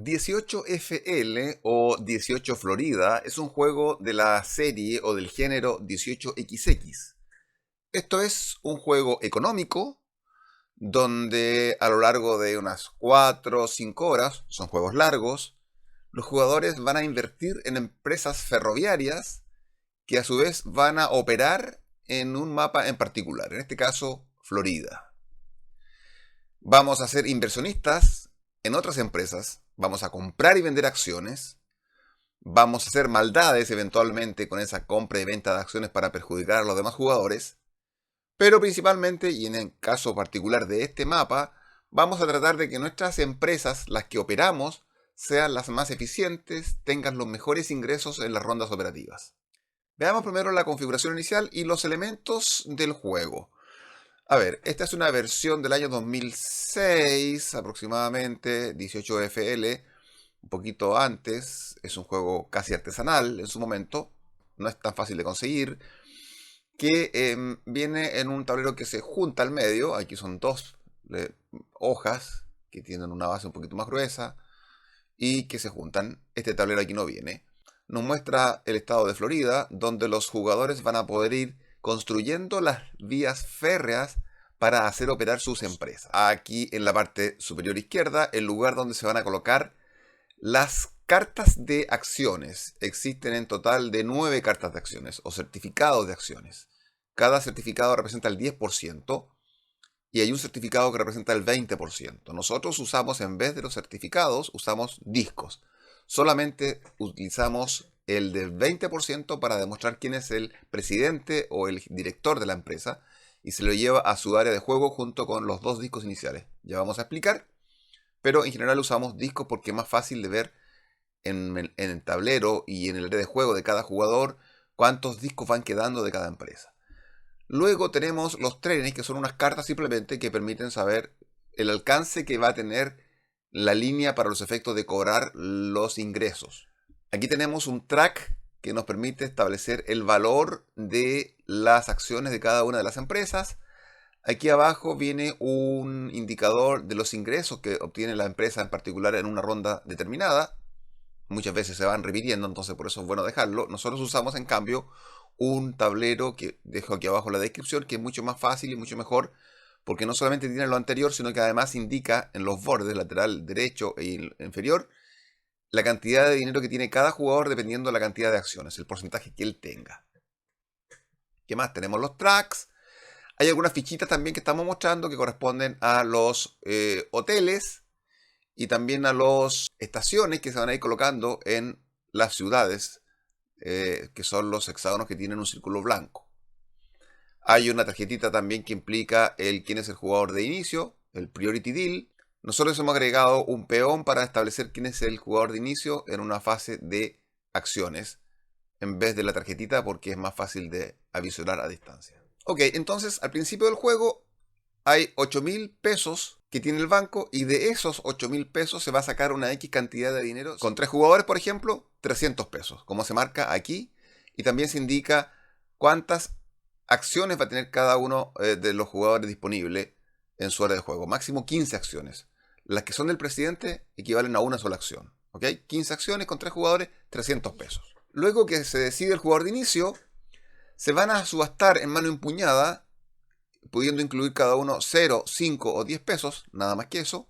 18FL o 18 Florida es un juego de la serie o del género 18XX. Esto es un juego económico donde a lo largo de unas 4 o 5 horas, son juegos largos, los jugadores van a invertir en empresas ferroviarias que a su vez van a operar en un mapa en particular, en este caso Florida. Vamos a ser inversionistas en otras empresas, vamos a comprar y vender acciones, vamos a hacer maldades eventualmente con esa compra y venta de acciones para perjudicar a los demás jugadores, pero principalmente, y en el caso particular de este mapa, vamos a tratar de que nuestras empresas, las que operamos, sean las más eficientes, tengan los mejores ingresos en las rondas operativas. Veamos primero la configuración inicial y los elementos del juego. A ver, esta es una versión del año 2006 aproximadamente, 18FL, un poquito antes. Es un juego casi artesanal en su momento, no es tan fácil de conseguir, que viene en un tablero que se junta al medio. Aquí son dos hojas que tienen una base un poquito más gruesa y que se juntan. Este tablero aquí no viene. Nos muestra el estado de Florida, donde los jugadores van a poder ir construyendo las vías férreas para hacer operar sus empresas. Aquí en la parte superior izquierda, el lugar donde se van a colocar las cartas de acciones. Existen en total de 9 cartas de acciones o certificados de acciones. Cada certificado representa el 10% y hay un certificado que representa el 20%. Nosotros usamos, en vez de los certificados, usamos discos. Solamente utilizamos el del 20% para demostrar quién es el presidente o el director de la empresa y se lo lleva a su área de juego junto con los 2 discos iniciales. Ya vamos a explicar, pero en general usamos discos porque es más fácil de ver en el tablero y en el área de juego de cada jugador cuántos discos van quedando de cada empresa. Luego tenemos los trenes, que son unas cartas simplemente que permiten saber el alcance que va a tener la línea para los efectos de cobrar los ingresos. Aquí tenemos un track que nos permite establecer el valor de las acciones de cada una de las empresas. Aquí abajo viene un indicador de los ingresos que obtiene la empresa en particular en una ronda determinada. Muchas veces se van repitiendo, entonces por eso es bueno dejarlo. Nosotros usamos en cambio un tablero que dejo aquí abajo en la descripción, que es mucho más fácil y mucho mejor, porque no solamente tiene lo anterior, sino que además indica en los bordes, lateral derecho e inferior, la cantidad de dinero que tiene cada jugador dependiendo de la cantidad de acciones, el porcentaje que él tenga. ¿Qué más? Tenemos los tracks. Hay algunas fichitas también que estamos mostrando que corresponden a los hoteles y también a las estaciones que se van a ir colocando en las ciudades, que son los hexágonos que tienen un círculo blanco. Hay una tarjetita también que implica quién es el jugador de inicio, el Priority Deal. Nosotros hemos agregado un peón para establecer quién es el jugador de inicio en una fase de acciones, en vez de la tarjetita, porque es más fácil de avisorar a distancia. Ok, entonces al principio del juego hay 8.000 pesos que tiene el banco y de esos 8.000 pesos se va a sacar una X cantidad de dinero. Con 3 jugadores, por ejemplo, 300 pesos, como se marca aquí. Y también se indica cuántas acciones va a tener cada uno de los jugadores disponible en su área de juego. Máximo 15 acciones. Las que son del presidente equivalen a una sola acción. ¿Ok? 15 acciones con 3 jugadores, 300 pesos. Luego que se decide el jugador de inicio, se van a subastar en mano empuñada, pudiendo incluir cada uno 0, 5 o 10 pesos, nada más que eso,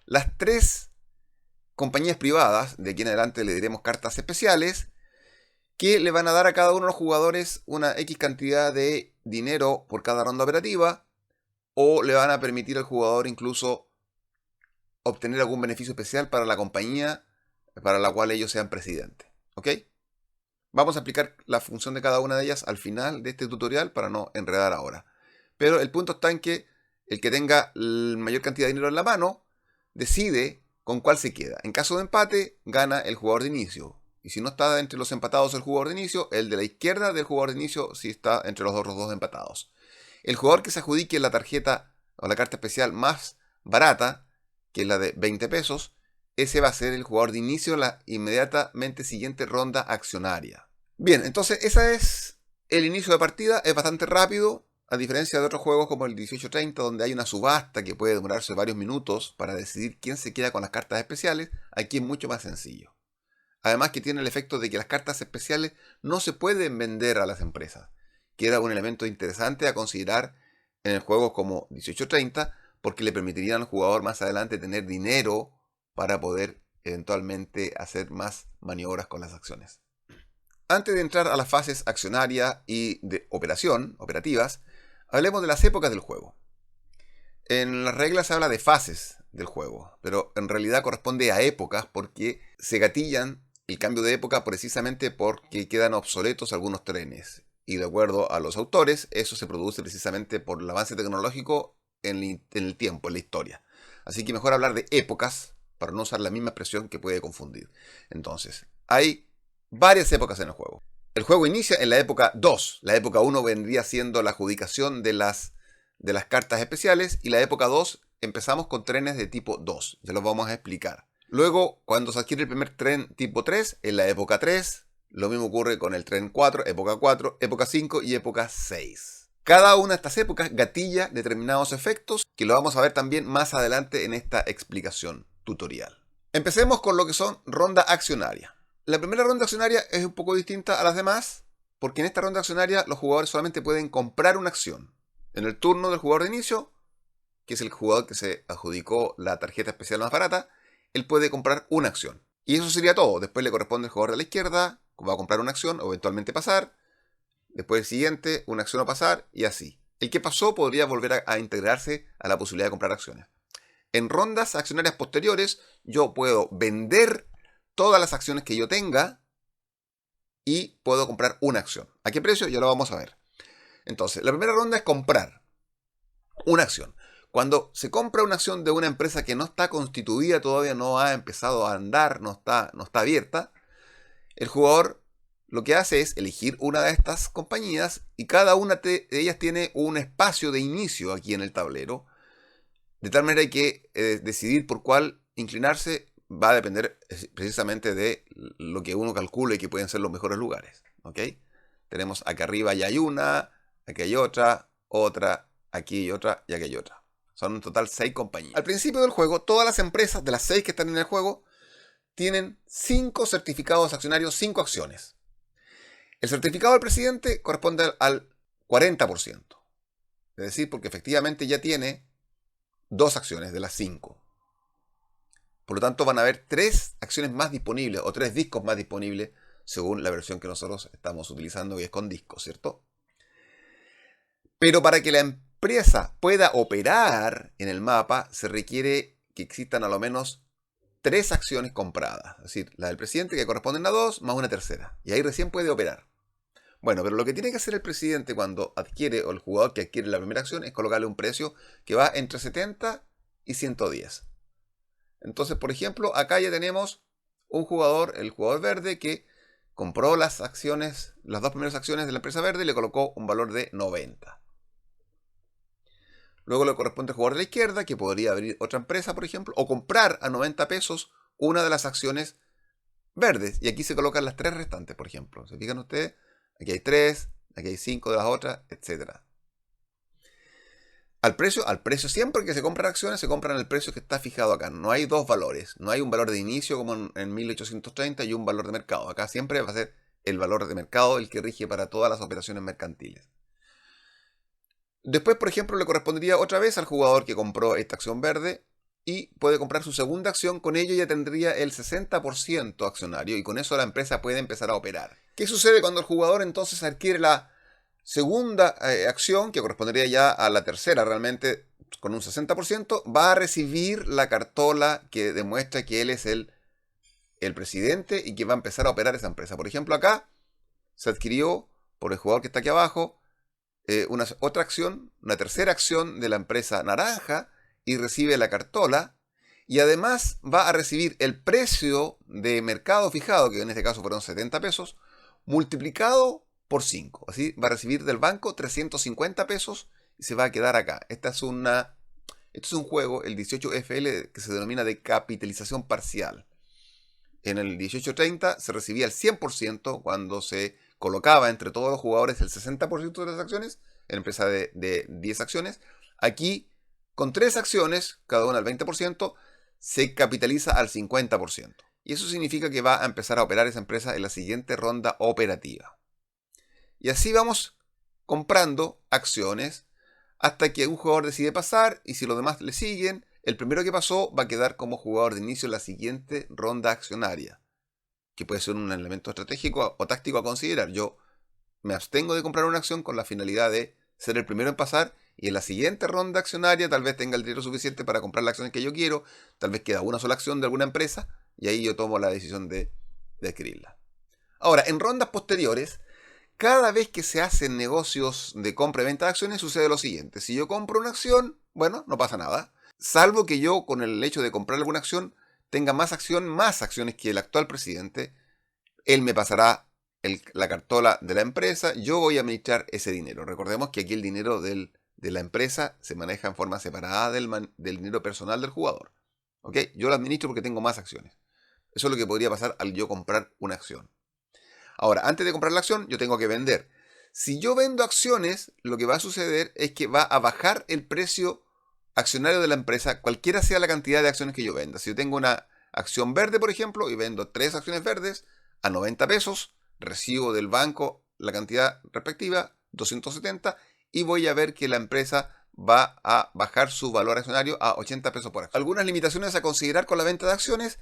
las 3 compañías privadas, de aquí en adelante le diremos cartas especiales, que le van a dar a cada uno de los jugadores una X cantidad de dinero por cada ronda operativa, o le van a permitir al jugador incluso obtener algún beneficio especial para la compañía para la cual ellos sean presidentes. ¿Ok? Vamos a explicar la función de cada una de ellas al final de este tutorial para no enredar ahora. Pero el punto está en que el que tenga la mayor cantidad de dinero en la mano decide con cuál se queda. En caso de empate, gana el jugador de inicio. Y si no está entre los empatados el jugador de inicio, el de la izquierda del jugador de inicio sí está entre los otros 2 empatados. El jugador que se adjudique la tarjeta o la carta especial más barata, que es la de 20 pesos, ese va a ser el jugador de inicio la inmediatamente siguiente ronda accionaria. Bien, entonces ese es el inicio de partida. Es bastante rápido. a diferencia de otros juegos como el 1830, donde hay una subasta que puede demorarse varios minutos para decidir quién se queda con las cartas especiales, aquí es mucho más sencillo. Además que tiene el efecto de que las cartas especiales no se pueden vender a las empresas. Queda un elemento interesante a considerar en el juego como 1830, porque le permitirían al jugador más adelante tener dinero para poder eventualmente hacer más maniobras con las acciones. Antes de entrar a las fases accionaria y de operativas, hablemos de las épocas del juego. En las reglas se habla de fases del juego, pero en realidad corresponde a épocas porque se gatillan el cambio de época precisamente porque quedan obsoletos algunos trenes. Y de acuerdo a los autores, eso se produce precisamente por el avance tecnológico en el tiempo, en la historia. Así que mejor hablar de épocas para no usar la misma expresión que puede confundir. Entonces, hay varias épocas en el juego. El juego inicia en la época 2. La época 1 vendría siendo la adjudicación de las cartas especiales, y la época 2 empezamos con trenes de tipo 2. Ya los vamos a explicar. Luego, cuando se adquiere el primer tren tipo 3, en la época 3, lo mismo ocurre con el tren 4, época 5 y época 6. Cada una de estas épocas gatilla determinados efectos que lo vamos a ver también más adelante en esta explicación tutorial. Empecemos con lo que son ronda accionaria. La primera ronda accionaria es un poco distinta a las demás, porque en esta ronda accionaria los jugadores solamente pueden comprar una acción. En el turno del jugador de inicio, que es el jugador que se adjudicó la tarjeta especial más barata, él puede comprar una acción. Y eso sería todo. Después le corresponde al jugador de la izquierda, va a comprar una acción o eventualmente pasar. Después el siguiente, una acción o pasar, y así. El que pasó podría volver a integrarse a la posibilidad de comprar acciones. En rondas accionarias posteriores, yo puedo vender todas las acciones que yo tenga y puedo comprar una acción. ¿A qué precio? Ya lo vamos a ver. Entonces, la primera ronda es comprar una acción. Cuando se compra una acción de una empresa que no está constituida, todavía no ha empezado a andar, no está abierta, el jugador lo que hace es elegir una de estas compañías y cada una de ellas tiene un espacio de inicio aquí en el tablero, de tal manera que decidir por cuál inclinarse va a depender precisamente de lo que uno calcule que pueden ser los mejores lugares. ¿Ok? Tenemos acá arriba ya hay una, aquí hay otra, aquí hay otra y aquí hay otra. Son en total 6 compañías. Al principio del juego, todas las empresas de las 6 que están en el juego tienen 5 certificados accionarios, 5 acciones. El certificado del presidente corresponde al 40%. Es decir, porque efectivamente ya tiene 2 acciones de las 5. Por lo tanto, van a haber 3 acciones más disponibles o 3 discos más disponibles según la versión que nosotros estamos utilizando, que es con discos, ¿cierto? Pero para que la empresa pueda operar en el mapa, se requiere que existan a lo menos 3 acciones compradas. Es decir, la del presidente, que corresponden a 2, más una tercera. Y ahí recién puede operar. Bueno, pero lo que tiene que hacer el presidente cuando adquiere, o el jugador que adquiere la primera acción, es colocarle un precio que va entre 70 y 110. Entonces, por ejemplo, acá ya tenemos un jugador, el jugador verde, que compró las acciones, las 2 primeras acciones de la empresa verde y le colocó un valor de 90. Luego le corresponde al jugador de la izquierda, que podría abrir otra empresa, por ejemplo, o comprar a 90 pesos una de las acciones verdes. Y aquí se colocan las 3 restantes, por ejemplo. ¿Se fijan ustedes? Aquí hay 3, aquí hay 5 de las otras, etc. Al precio siempre que se compran acciones, se compran al precio que está fijado acá. No hay 2 valores. No hay un valor de inicio como en 1830 y un valor de mercado. Acá siempre va a ser el valor de mercado el que rige para todas las operaciones mercantiles. Después, por ejemplo, le correspondería otra vez al jugador que compró esta acción verde y puede comprar su segunda acción. Con ello ya tendría el 60% accionario y con eso la empresa puede empezar a operar. ¿Qué sucede cuando el jugador entonces adquiere la segunda acción, que correspondería ya a la tercera realmente, con un 60%? Va a recibir la cartola que demuestra que él es el presidente y que va a empezar a operar esa empresa. Por ejemplo, acá se adquirió por el jugador que está aquí abajo otra acción, una tercera acción de la empresa naranja, y recibe la cartola, y además va a recibir el precio de mercado fijado, que en este caso fueron 70 pesos, multiplicado por 5. Así va a recibir del banco 350 pesos y se va a quedar acá. Esto es un juego, el 18FL, que se denomina de capitalización parcial. En el 1830 se recibía el 100% cuando se colocaba entre todos los jugadores el 60% de las acciones. en empresa de 10 acciones. Aquí, con 3 acciones, cada una al 20%, se capitaliza al 50%. Y eso significa que va a empezar a operar esa empresa en la siguiente ronda operativa. Y así vamos comprando acciones hasta que un jugador decide pasar, y si los demás le siguen, el primero que pasó va a quedar como jugador de inicio en la siguiente ronda accionaria, que puede ser un elemento estratégico o táctico a considerar. Yo me abstengo de comprar una acción con la finalidad de ser el primero en pasar, y en la siguiente ronda accionaria tal vez tenga el dinero suficiente para comprar la acción que yo quiero, tal vez queda una sola acción de alguna empresa, y ahí yo tomo la decisión de adquirirla. Ahora, en rondas posteriores, cada vez que se hacen negocios de compra y venta de acciones sucede lo siguiente. Si yo compro una acción, bueno, no pasa nada. Salvo que yo, con el hecho de comprar alguna acción, tenga más acciones que el actual presidente. Él me pasará la cartola de la empresa, yo voy a administrar ese dinero. Recordemos que aquí el dinero de la empresa se maneja en forma separada del dinero personal del jugador. ¿Ok? Yo lo administro porque tengo más acciones. Eso es lo que podría pasar al yo comprar una acción. Ahora, antes de comprar la acción, yo tengo que vender. Si yo vendo acciones, lo que va a suceder es que va a bajar el precio accionario de la empresa, cualquiera sea la cantidad de acciones que yo venda. Si yo tengo una acción verde, por ejemplo, y vendo 3 acciones verdes a 90 pesos, recibo del banco la cantidad respectiva, 270, y voy a ver que la empresa va a bajar su valor accionario a 80 pesos por acción. Algunas limitaciones a considerar con la venta de acciones.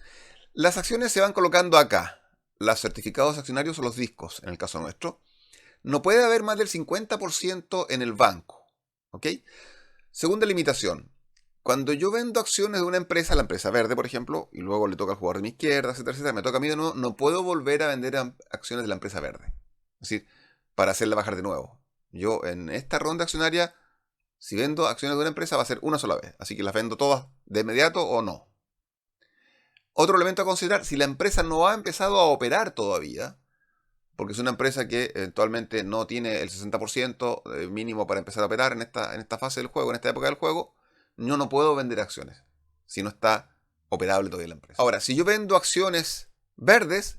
Las acciones se van colocando acá. Los certificados accionarios o los discos, en el caso nuestro. No puede haber más del 50% en el banco. ¿Ok? Segunda limitación. Cuando yo vendo acciones de una empresa, la empresa verde, por ejemplo, y luego le toca al jugador de mi izquierda, etcétera, etcétera, me toca a mí de nuevo, no puedo volver a vender acciones de la empresa verde. Es decir, para hacerla bajar de nuevo. Yo en esta ronda accionaria, si vendo acciones de una empresa, va a ser una sola vez. Así que las vendo todas de inmediato o no. Otro elemento a considerar, si la empresa no ha empezado a operar todavía, porque es una empresa que eventualmente no tiene el 60% mínimo para empezar a operar en esta fase del juego, en esta época del juego, yo no puedo vender acciones si no está operable todavía la empresa. Ahora, si yo vendo acciones verdes,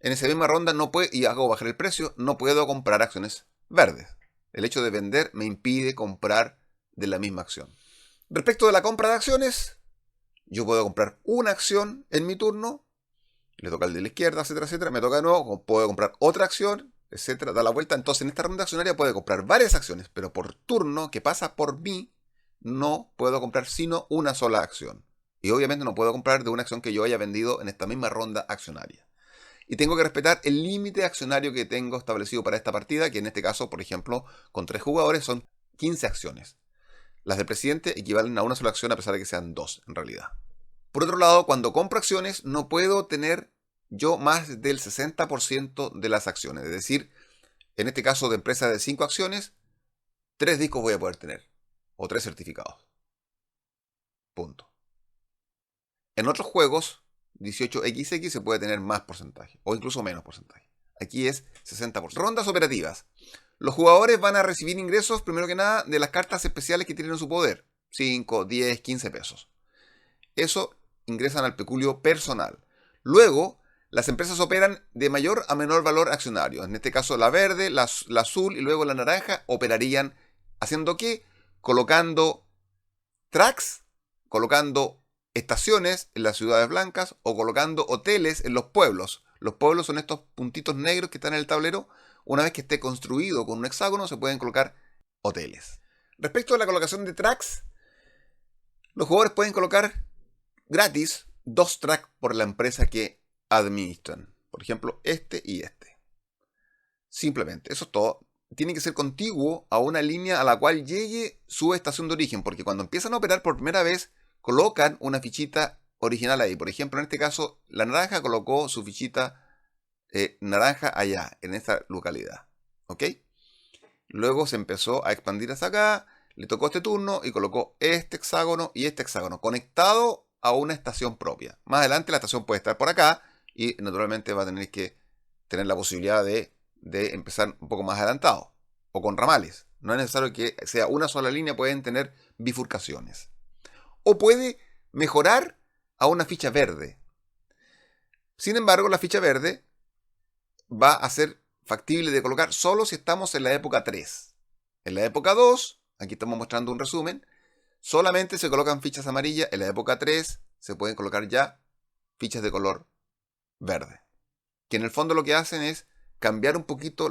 en esa misma ronda y hago bajar el precio, no puedo comprar acciones verdes. El hecho de vender me impide comprar de la misma acción. Respecto de la compra de acciones, yo puedo comprar una acción en mi turno, le toca al de la izquierda, etcétera, etcétera, me toca de nuevo, puedo comprar otra acción, etcétera, da la vuelta. Entonces en esta ronda accionaria puede comprar varias acciones, pero por turno que pasa por mí, no puedo comprar sino una sola acción. Y obviamente no puedo comprar de una acción que yo haya vendido en esta misma ronda accionaria. Y tengo que respetar el límite accionario que tengo establecido para esta partida, que en este caso, por ejemplo, con 3 jugadores son 15 acciones. Las del presidente equivalen a una sola acción a pesar de que sean 2 en realidad. Por otro lado, cuando compro acciones no puedo tener yo más del 60% de las acciones. Es decir, en este caso de empresa de 5 acciones, 3 discos voy a poder tener. O 3 certificados. Punto. En otros juegos, 18XX se puede tener más porcentaje. O incluso menos porcentaje. Aquí es 60%. Rondas operativas. Los jugadores van a recibir ingresos, primero que nada, de las cartas especiales que tienen en su poder. 5, 10, 15 pesos. Eso ingresan al peculio personal. Luego, las empresas operan de mayor a menor valor accionario. En este caso, la verde, la azul y luego la naranja operarían haciendo ¿qué? Colocando tracks, colocando estaciones en las ciudades blancas o colocando hoteles en los pueblos. Los pueblos son estos puntitos negros que están en el tablero. Una vez que esté construido con un hexágono, se pueden colocar hoteles. Respecto a la colocación de tracks, los jugadores pueden colocar gratis 2 tracks por la empresa que administran. Por ejemplo, este y este. Simplemente, eso es todo. Tiene que ser contiguo a una línea a la cual llegue su estación de origen, porque cuando empiezan a operar por primera vez, colocan una fichita original ahí. Por ejemplo, en este caso, la naranja colocó su fichita naranja allá, en esta localidad. ¿Ok? Luego se empezó a expandir hasta acá, le tocó este turno y colocó este hexágono conectado a una estación propia. Más adelante la estación puede estar por acá y naturalmente va a tener que tener la posibilidad de empezar un poco más adelantado o con ramales. No es necesario que sea una sola línea, pueden tener bifurcaciones. O puede mejorar a una ficha verde. Sin embargo, la ficha verde va a ser factible de colocar solo si estamos en la época 3. En la época 2, aquí estamos mostrando un resumen, solamente se colocan fichas amarillas. En la época 3 se pueden colocar ya fichas de color verde. Que en el fondo lo que hacen es cambiar un poquito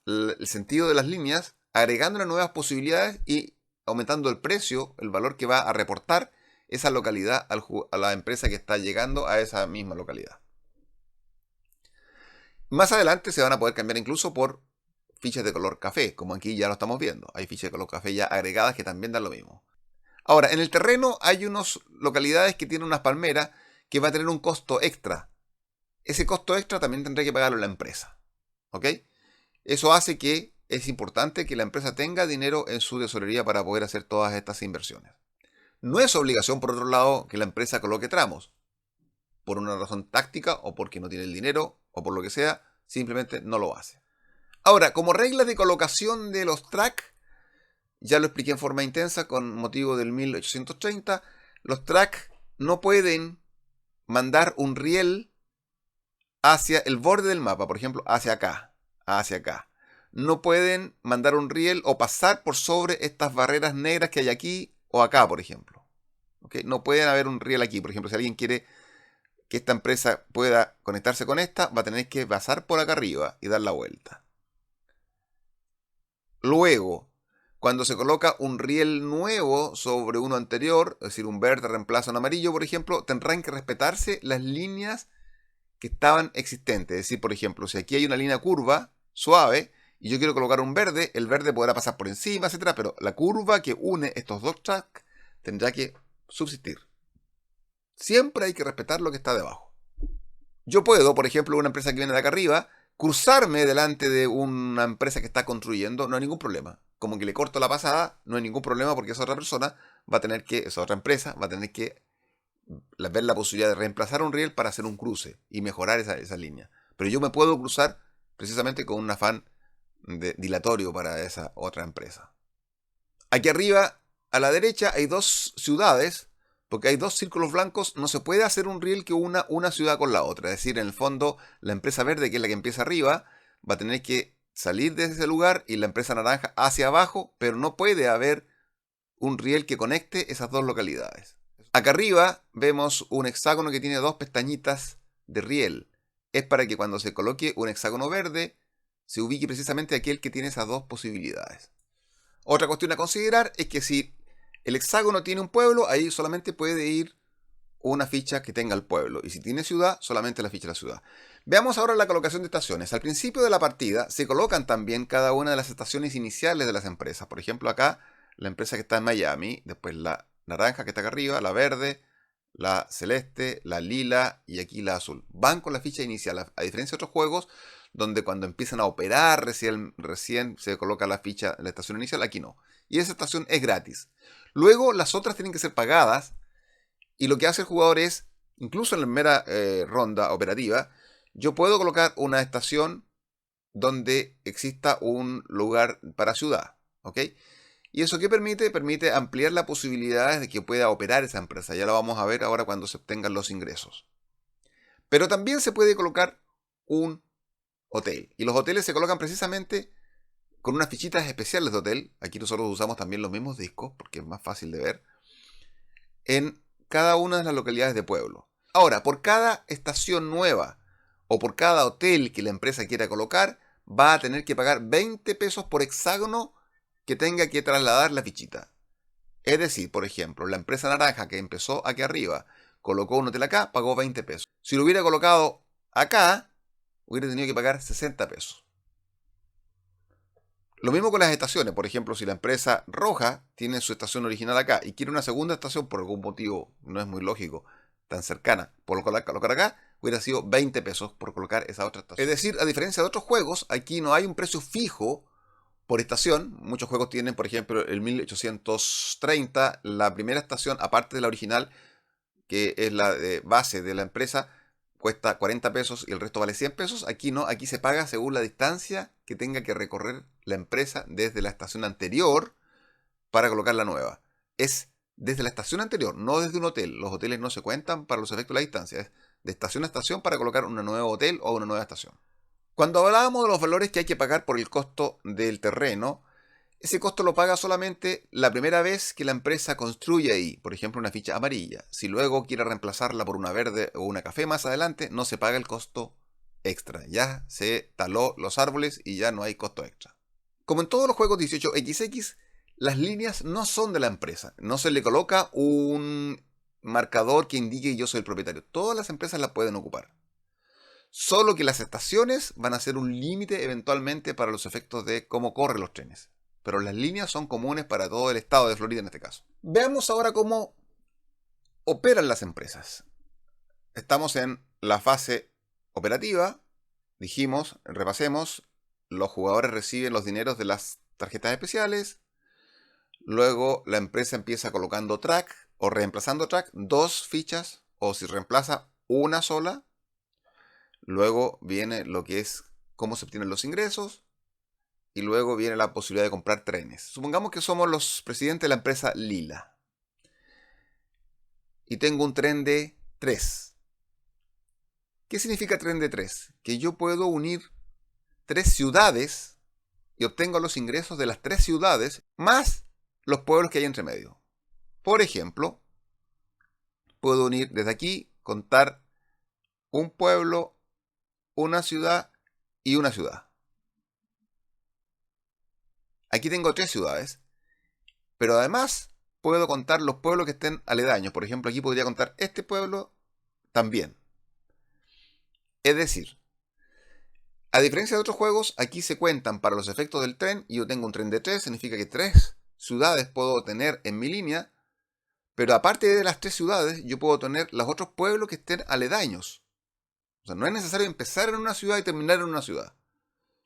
el sentido de las líneas, agregando nuevas posibilidades y aumentando el precio, el valor que va a reportar esa localidad a la empresa que está llegando a esa misma localidad. Más adelante se van a poder cambiar incluso por fichas de color café, como aquí ya lo estamos viendo. Hay fichas de color café ya agregadas que también dan lo mismo. Ahora, en el terreno hay unas localidades que tienen unas palmeras que va a tener un costo extra. Ese costo extra también tendrá que pagarlo la empresa. ¿Ok? Eso hace que es importante que la empresa tenga dinero en su tesorería para poder hacer todas estas inversiones. No es obligación, por otro lado, que la empresa coloque tramos. Por una razón táctica o porque no tiene el dinero o por lo que sea, simplemente no lo hace. Ahora, como reglas de colocación de los tracks, ya lo expliqué en forma intensa con motivo del 1830, los tracks no pueden mandar un riel hacia el borde del mapa, por ejemplo, hacia acá. No pueden mandar un riel o pasar por sobre estas barreras negras que hay aquí o acá, por ejemplo. ¿Okay? No pueden haber un riel aquí. Por ejemplo, si alguien quiere que esta empresa pueda conectarse con esta, va a tener que pasar por acá arriba y dar la vuelta. Luego, cuando se coloca un riel nuevo sobre uno anterior, es decir, un verde reemplaza un amarillo, por ejemplo, tendrán que respetarse las líneas que estaban existentes. Es decir, por ejemplo, si aquí hay una línea curva, suave, y yo quiero colocar un verde, el verde podrá pasar por encima, etcétera, pero la curva que une estos dos tracks tendrá que subsistir. Siempre hay que respetar lo que está debajo. Yo puedo, por ejemplo, una empresa que viene de acá arriba, cruzarme delante de una empresa que está construyendo, no hay ningún problema. Como que le corto la pasada, no hay ningún problema porque esa otra persona va a tener que, esa otra empresa va a tener que ver la posibilidad de reemplazar un riel para hacer un cruce y mejorar esa línea. Pero yo me puedo cruzar precisamente con un afán dilatorio para esa otra empresa. Aquí arriba, a la derecha, hay dos ciudades, porque hay dos círculos blancos. No se puede hacer un riel que una ciudad con la otra. Es decir, en el fondo, la empresa verde, que es la que empieza arriba, va a tener que salir de ese lugar y la empresa naranja hacia abajo, pero no puede haber un riel que conecte esas dos localidades. Acá arriba vemos un hexágono que tiene dos pestañitas de riel. Es para que cuando se coloque un hexágono verde, se ubique precisamente aquel que tiene esas dos posibilidades. Otra cuestión a considerar es que si el hexágono tiene un pueblo, ahí solamente puede ir una ficha que tenga el pueblo. Y si tiene ciudad, solamente la ficha de la ciudad. Veamos ahora la colocación de estaciones. Al principio de la partida se colocan también cada una de las estaciones iniciales de las empresas. Por ejemplo, acá la empresa que está en Miami, después la naranja que está acá arriba, la verde, la celeste, la lila y aquí la azul. Van con la ficha inicial, a diferencia de otros juegos donde cuando empiezan a operar recién se coloca la ficha, la estación inicial, aquí no. Y esa estación es gratis. Luego las otras tienen que ser pagadas y lo que hace el jugador es, incluso en la primera ronda operativa, yo puedo colocar una estación donde exista un lugar para ciudad. ¿Ok? ¿Y eso qué permite? Permite ampliar las posibilidades de que pueda operar esa empresa. Ya lo vamos a ver ahora cuando se obtengan los ingresos. Pero también se puede colocar un hotel. Y los hoteles se colocan precisamente con unas fichitas especiales de hotel. Aquí nosotros usamos también los mismos discos porque es más fácil de ver. En cada una de las localidades de pueblo. Ahora, por cada estación nueva o por cada hotel que la empresa quiera colocar, va a tener que pagar 20 pesos por hexágono que tenga que trasladar la fichita. Es decir, por ejemplo, la empresa naranja que empezó aquí arriba, colocó un hotel acá, pagó 20 pesos. Si lo hubiera colocado acá, hubiera tenido que pagar 60 pesos. Lo mismo con las estaciones. Por ejemplo, si la empresa roja tiene su estación original acá y quiere una segunda estación por algún motivo, no es muy lógico, tan cercana, por colocar acá, hubiera sido 20 pesos por colocar esa otra estación. Es decir, a diferencia de otros juegos, aquí no hay un precio fijo por estación. Muchos juegos tienen, por ejemplo, el 1830, la primera estación, aparte de la original, que es la de base de la empresa, cuesta 40 pesos y el resto vale 100 pesos. Aquí no, aquí se paga según la distancia que tenga que recorrer la empresa desde la estación anterior para colocar la nueva. Es desde la estación anterior, no desde un hotel. Los hoteles no se cuentan para los efectos de la distancia. Es de estación a estación para colocar un nuevo hotel o una nueva estación. Cuando hablábamos de los valores que hay que pagar por el costo del terreno, ese costo lo paga solamente la primera vez que la empresa construye ahí, por ejemplo, una ficha amarilla. Si luego quiere reemplazarla por una verde o una café más adelante, no se paga el costo extra. Ya se taló los árboles y ya no hay costo extra. Como en todos los juegos 18XX, las líneas no son de la empresa. No se le coloca un marcador que indique que yo soy el propietario. Todas las empresas las pueden ocupar. Solo que las estaciones van a ser un límite eventualmente para los efectos de cómo corren los trenes. Pero las líneas son comunes para todo el estado de Florida en este caso. Veamos ahora cómo operan las empresas. Estamos en la fase operativa. Dijimos, repasemos, los jugadores reciben los dineros de las tarjetas especiales. Luego la empresa empieza colocando track o reemplazando track, 2 fichas, o si reemplaza una sola. Luego viene lo que es cómo se obtienen los ingresos. Y luego viene la posibilidad de comprar trenes. Supongamos que somos los presidentes de la empresa Lila. Y tengo un tren de 3. ¿Qué significa tren de 3? Que yo puedo unir 3 ciudades y obtengo los ingresos de las 3 ciudades más los pueblos que hay entre medio. Por ejemplo, puedo unir desde aquí, contar un pueblo, una ciudad y una ciudad. Aquí tengo 3 ciudades, pero además puedo contar los pueblos que estén aledaños. Por ejemplo, aquí podría contar este pueblo también. Es decir, a diferencia de otros juegos, aquí se cuentan para los efectos del tren, y yo tengo un tren de 3, significa que 3 ciudades puedo tener en mi línea, pero aparte de las 3 ciudades, yo puedo tener los otros pueblos que estén aledaños. O sea, no es necesario empezar en una ciudad y terminar en una ciudad.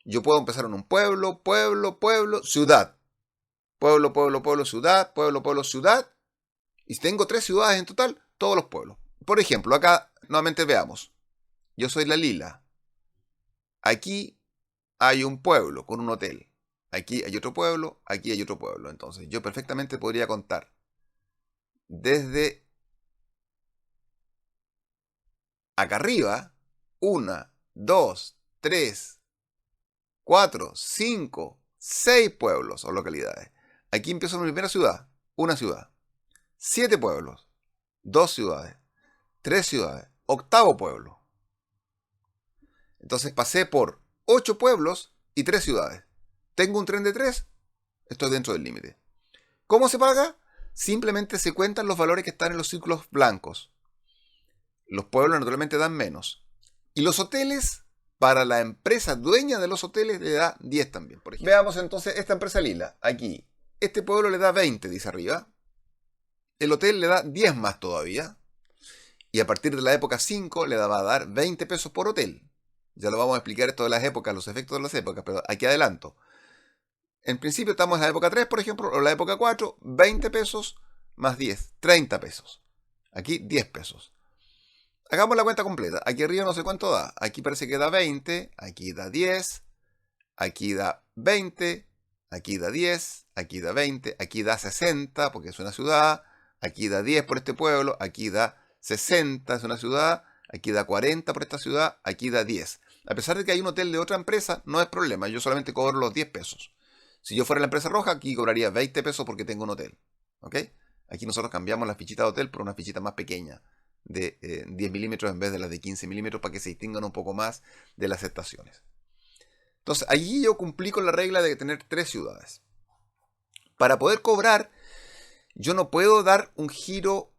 Yo puedo empezar en un pueblo, pueblo, pueblo, ciudad. Pueblo, pueblo, pueblo, ciudad, pueblo, pueblo, ciudad. Y si tengo 3 ciudades en total, todos los pueblos. Por ejemplo, acá nuevamente veamos. Yo soy la Lila. Aquí hay un pueblo con un hotel. Aquí hay otro pueblo, aquí hay otro pueblo. Entonces yo perfectamente podría contar desde acá arriba 1, 2, 3, 4, 5, 6 pueblos o localidades. Aquí empiezo en mi primera ciudad, una ciudad. 7 pueblos, 2 ciudades, 3 ciudades, 8º pueblo. Entonces pasé por 8 pueblos y 3 ciudades. Tengo un tren de 3, estoy dentro del límite. ¿Cómo se paga? Simplemente se cuentan los valores que están en los círculos blancos. Los pueblos naturalmente dan menos. Y los hoteles, para la empresa dueña de los hoteles, le da 10 también, por ejemplo. Veamos entonces esta empresa Lila. Aquí, este pueblo le da 20, dice arriba. El hotel le da 10 más todavía. Y a partir de la época 5 le va a dar 20 pesos por hotel. Ya lo vamos a explicar esto de las épocas, los efectos de las épocas, pero aquí adelanto. En principio estamos en la época 3, por ejemplo, o la época 4, 20 pesos más 10, 30 pesos. Aquí 10 pesos. Hagamos la cuenta completa. Aquí arriba no sé cuánto da. Aquí parece que da 20, aquí da 10, aquí da 20, aquí da 10, aquí da 20, aquí da 60 porque es una ciudad, aquí da 10 por este pueblo, aquí da 60, es una ciudad, aquí da 40 por esta ciudad, aquí da 10. A pesar de que hay un hotel de otra empresa, no es problema, yo solamente cobro los 10 pesos. Si yo fuera la empresa roja, aquí cobraría 20 pesos porque tengo un hotel. ¿Ok? Aquí nosotros cambiamos la fichita de hotel por una fichita más pequeña, de 10 milímetros en vez de las de 15 milímetros, para que se distingan un poco más de las estaciones. Entonces, allí yo cumplí con la regla de tener 3 ciudades. Para poder cobrar, yo no puedo dar un giro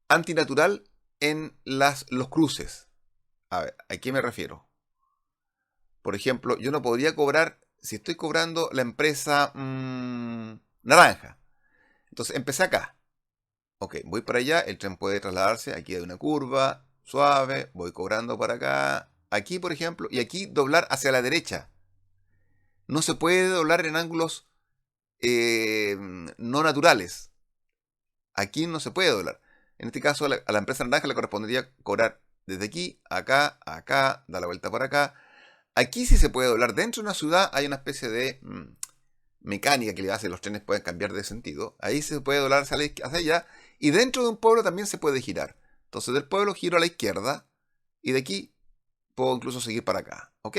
antinatural en los cruces. A ver, ¿a qué me refiero? Por ejemplo, yo no podría cobrar, si estoy cobrando la empresa naranja. Entonces, empecé acá. Ok, voy para allá, el tren puede trasladarse, aquí hay una curva suave, voy cobrando para acá, aquí por ejemplo, y aquí doblar hacia la derecha. No se puede doblar en ángulos no naturales. Aquí no se puede doblar. En este caso a la empresa naranja le correspondería cobrar desde aquí, acá, acá, dar la vuelta por acá. Aquí sí se puede doblar. Dentro de una ciudad hay una especie de mecánica que le hace, los trenes pueden cambiar de sentido. Ahí se puede doblar hacia allá. Y dentro de un pueblo también se puede girar. Entonces del pueblo giro a la izquierda y de aquí puedo incluso seguir para acá. ¿Ok?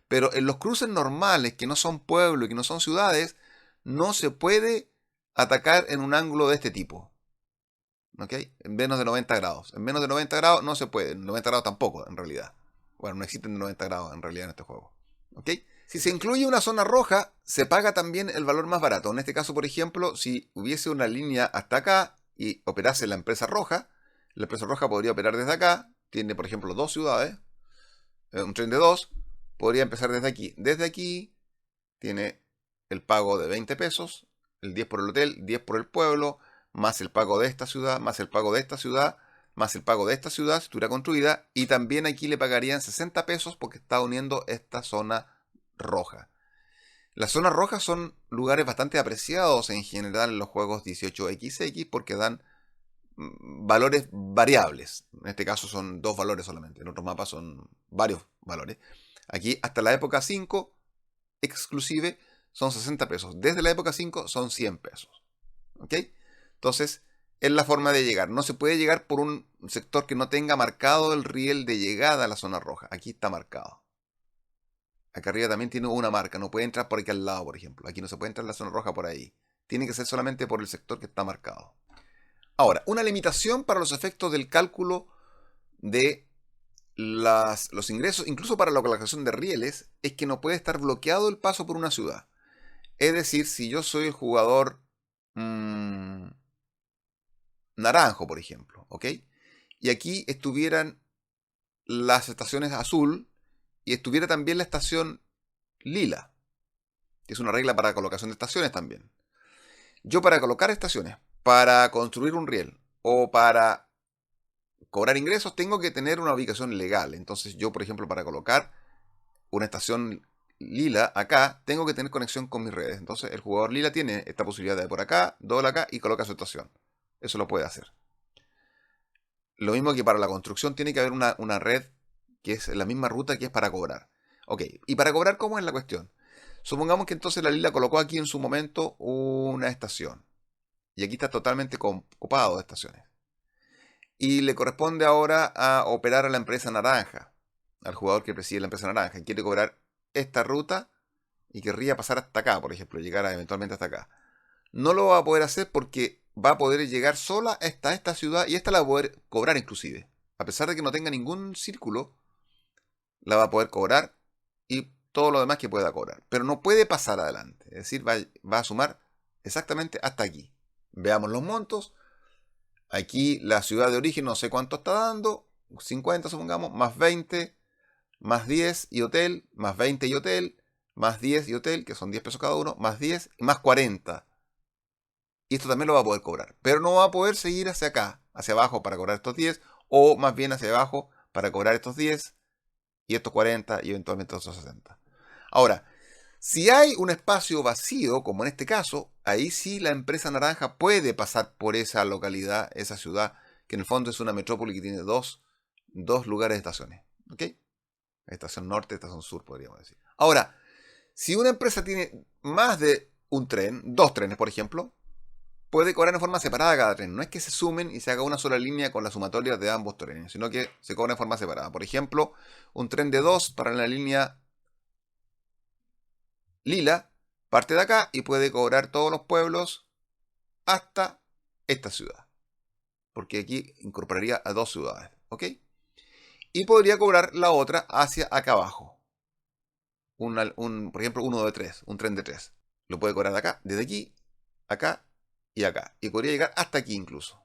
Pero en los cruces normales, que no son pueblos y que no son ciudades, no se puede atacar en un ángulo de este tipo. ¿Ok? En menos de 90 grados. En menos de 90 grados no se puede. En 90 grados tampoco, en realidad. Bueno, no existen 90 grados en realidad en este juego. ¿Ok? Si se incluye una zona roja, se paga también el valor más barato. En este caso, por ejemplo, si hubiese una línea hasta acá y operase la empresa roja podría operar desde acá. Tiene, por ejemplo, dos ciudades. Un tren de dos. Podría empezar desde aquí. Desde aquí tiene el pago de 20 pesos. El 10 por el hotel, 10 por el pueblo, más el pago de esta ciudad, más el pago de esta ciudad, más el pago de esta ciudad, si estuviera construida, y también aquí le pagarían 60 pesos porque está uniendo esta zona roja. Las zonas rojas son lugares bastante apreciados en general en los juegos 18XX porque dan valores variables. En este caso son dos valores solamente, en otros mapas son varios valores. Aquí hasta la época 5, exclusive, son 60 pesos. Desde la época 5 son 100 pesos. ¿Ok? Entonces, es la forma de llegar. No se puede llegar por un sector que no tenga marcado el riel de llegada a la zona roja. Aquí está marcado. Acá arriba también tiene una marca. No puede entrar por aquí al lado, por ejemplo. Aquí no se puede entrar en la zona roja por ahí. Tiene que ser solamente por el sector que está marcado. Ahora, una limitación para los efectos del cálculo de los ingresos, incluso para la colocación de rieles, es que no puede estar bloqueado el paso por una ciudad. Es decir, si yo soy el jugador naranjo, por ejemplo, ¿ok? Y aquí estuvieran las estaciones azul y estuviera también la estación lila, que es una regla para colocación de estaciones también. Yo para colocar estaciones, para construir un riel o para cobrar ingresos, tengo que tener una ubicación legal. Entonces yo, por ejemplo, para colocar una estación lila acá, tengo que tener conexión con mis redes. Entonces el jugador lila tiene esta posibilidad de por acá, dobla acá y coloca su estación. Eso lo puede hacer. Lo mismo que para la construcción tiene que haber una red que es la misma ruta que es para cobrar. Ok, y para cobrar, ¿cómo es la cuestión? Supongamos que entonces la lila colocó aquí en su momento una estación. Y aquí está totalmente ocupado de estaciones. Y le corresponde ahora a operar a la empresa naranja, al jugador que preside la empresa naranja. Quiere cobrar esta ruta y querría pasar hasta acá, por ejemplo, llegar eventualmente hasta acá. No lo va a poder hacer porque va a poder llegar sola hasta esta ciudad y esta la va a poder cobrar inclusive. A pesar de que no tenga ningún círculo, la va a poder cobrar y todo lo demás que pueda cobrar. Pero no puede pasar adelante. Es decir, va a sumar exactamente hasta aquí. Veamos los montos. Aquí la ciudad de origen no sé cuánto está dando. 50 supongamos, más 20, más 10 y hotel, más 20 y hotel, más 10 y hotel, que son 10 pesos cada uno, más 10 y más 40. Y esto también lo va a poder cobrar. Pero no va a poder seguir hacia acá, hacia abajo para cobrar estos 10, o más bien hacia abajo para cobrar estos 10 y estos 40 y eventualmente estos 60. Ahora, si hay un espacio vacío, como en este caso, ahí sí la empresa naranja puede pasar por esa localidad, esa ciudad, que en el fondo es una metrópoli que tiene dos lugares de estaciones. ¿Ok? Estación norte, estación sur, podríamos decir. Ahora, si una empresa tiene más de un tren, dos trenes, por ejemplo, puede cobrar en forma separada cada tren. No es que se sumen y se haga una sola línea con la sumatoria de ambos trenes, sino que se cobra en forma separada. Por ejemplo, un tren de dos para la línea lila parte de acá y puede cobrar todos los pueblos hasta esta ciudad. Porque aquí incorporaría a dos ciudades. ¿Ok? Y podría cobrar la otra hacia acá abajo. Por ejemplo, uno de tres, un tren de tres. Lo puede cobrar de acá, desde aquí, acá y acá. Y podría llegar hasta aquí incluso.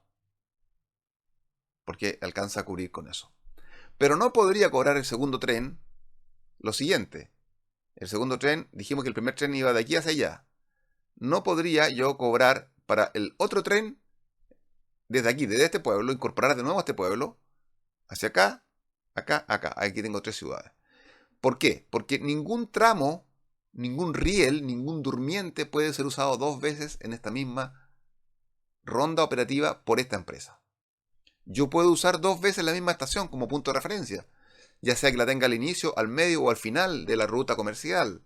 Porque alcanza a cubrir con eso. Pero no podría cobrar el segundo tren lo siguiente. El segundo tren, dijimos que el primer tren iba de aquí hacia allá. No podría yo cobrar para el otro tren desde aquí, desde este pueblo, incorporar de nuevo a este pueblo, hacia acá, acá, acá. Aquí tengo tres ciudades. ¿Por qué? Porque ningún tramo, ningún riel, ningún durmiente puede ser usado dos veces en esta misma ronda operativa por esta empresa. Yo puedo usar dos veces la misma estación como punto de referencia, ya sea que la tenga al inicio, al medio o al final de la ruta comercial.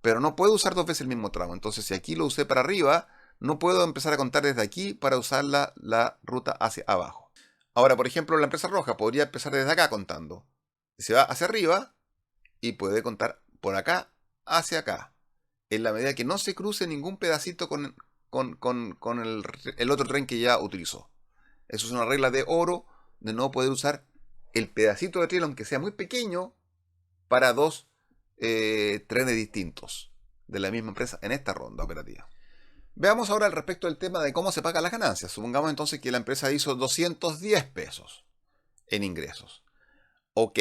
Pero no puedo usar dos veces el mismo tramo. Entonces, si aquí lo usé para arriba, no puedo empezar a contar desde aquí para usar la ruta hacia abajo. Ahora, por ejemplo, la empresa roja podría empezar desde acá contando. Se va hacia arriba y puede contar por acá hacia acá. en la medida que no se cruce ningún pedacito con el otro tren que ya utilizó. Eso es una regla de oro de no poder usar el pedacito de tren, aunque sea muy pequeño, para dos trenes distintos de la misma empresa en esta ronda operativa. Veamos ahora al respecto del tema de cómo se pagan las ganancias. Supongamos entonces que la empresa hizo 210 pesos en ingresos. Ok.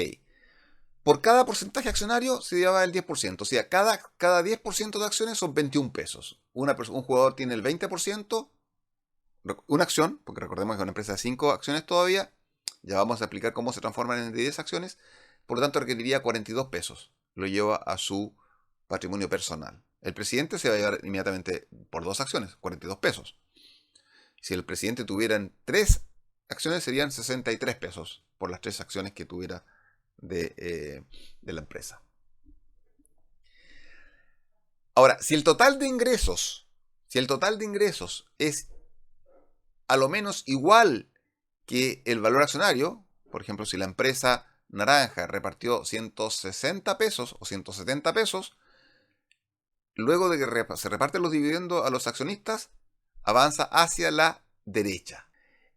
Por cada porcentaje accionario se lleva el 10%. O sea, cada 10% de acciones son 21 pesos. Un jugador tiene el 20%, una acción, porque recordemos que es una empresa de 5 acciones todavía. Ya vamos a explicar cómo se transforman en 10 acciones. Por lo tanto, requeriría 42 pesos. Lo lleva a su patrimonio personal. El presidente se va a llevar inmediatamente por 2 acciones, 42 pesos. Si el presidente tuviera 3 acciones, serían 63 pesos por las 3 acciones que tuviera de la empresa. Ahora, si el total de ingresos es a lo menos igual que el valor accionario, por ejemplo, si la empresa naranja repartió 160 pesos o 170 pesos, luego de que se reparten los dividendos a los accionistas, avanza hacia la derecha.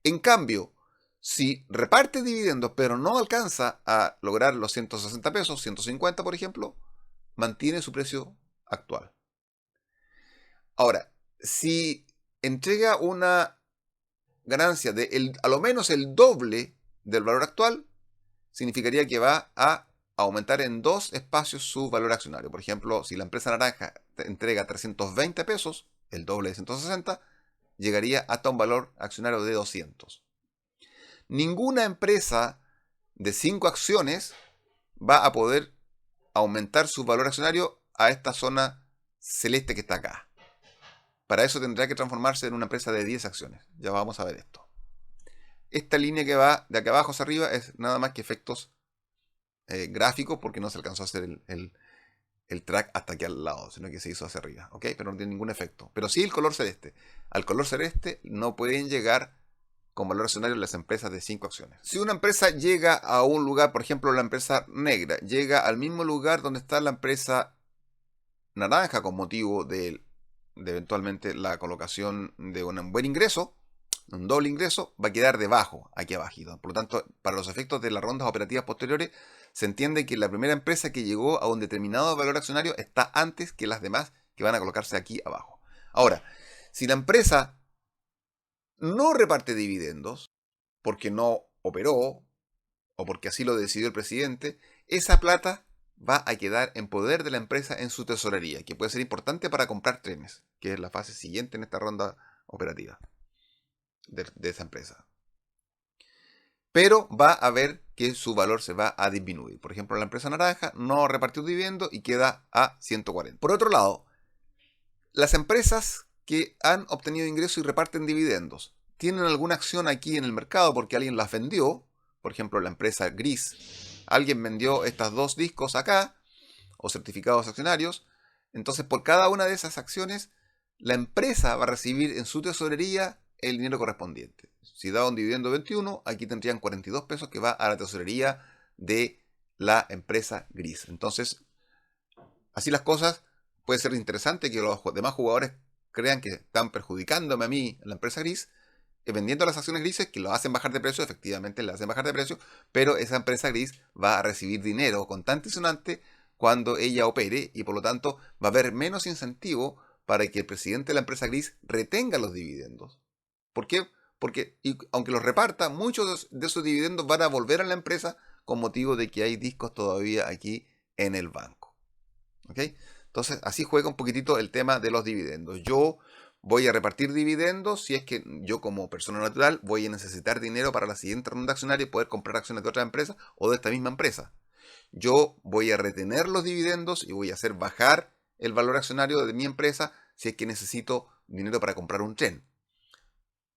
En cambio, si reparte dividendos pero no alcanza a lograr los 160 pesos, 150 por ejemplo, mantiene su precio actual. Ahora, si entrega una ganancia de a lo menos el doble del valor actual, significaría que va a aumentar en 2 espacios su valor accionario. Por ejemplo, si la empresa naranja entrega 320 pesos, el doble de 160, llegaría hasta un valor accionario de 200. Ninguna empresa de 5 acciones va a poder aumentar su valor accionario a esta zona celeste que está acá. Para eso tendrá que transformarse en una empresa de 10 acciones. Ya vamos a ver esto. Esta línea que va de acá abajo hacia arriba es nada más que efectos gráficos, porque no se alcanzó a hacer el track hasta aquí al lado, sino que se hizo hacia arriba, ¿ok? Pero no tiene ningún efecto. Pero sí el color celeste. Al color celeste no pueden llegar con valor accionario las empresas de 5 acciones. Si una empresa llega a un lugar, por ejemplo la empresa negra, llega al mismo lugar donde está la empresa naranja con motivo de eventualmente la colocación de un buen ingreso, un doble ingreso, va a quedar debajo, aquí abajito. Por lo tanto, para los efectos de las rondas operativas posteriores, se entiende que la primera empresa que llegó a un determinado valor accionario está antes que las demás que van a colocarse aquí abajo. Ahora, si la empresa no reparte dividendos, porque no operó, o porque así lo decidió el presidente, esa plata va a quedar en poder de la empresa en su tesorería, que puede ser importante para comprar trenes, que es la fase siguiente en esta ronda operativa de esa empresa. Pero va a ver que su valor se va a disminuir. Por ejemplo, la empresa naranja no repartió dividendo y queda a 140. Por otro lado, las empresas que han obtenido ingresos y reparten dividendos tienen alguna acción aquí en el mercado porque alguien las vendió. Por ejemplo, la empresa gris. Alguien vendió estas 2 discos acá, o certificados accionarios. Entonces, por cada una de esas acciones, la empresa va a recibir en su tesorería el dinero correspondiente. Si da un dividendo 21, aquí tendrían 42 pesos que va a la tesorería de la empresa gris. Entonces, así las cosas, puede ser interesante que los demás jugadores crean que están perjudicándome a mí, la empresa gris, vendiendo las acciones grises que lo hacen bajar de precio, efectivamente le hacen bajar de precio, pero esa empresa gris va a recibir dinero contante y sonante cuando ella opere y por lo tanto va a haber menos incentivo para que el presidente de la empresa gris retenga los dividendos. ¿Por qué? Porque aunque los reparta, muchos de esos dividendos van a volver a la empresa con motivo de que hay discos todavía aquí en el banco. ¿Ok? Entonces así juega un poquitito el tema de los dividendos. Yo voy a repartir dividendos si es que yo como persona natural voy a necesitar dinero para la siguiente ronda accionaria y poder comprar acciones de otra empresa o de esta misma empresa. Yo voy a retener los dividendos y voy a hacer bajar el valor accionario de mi empresa si es que necesito dinero para comprar un tren.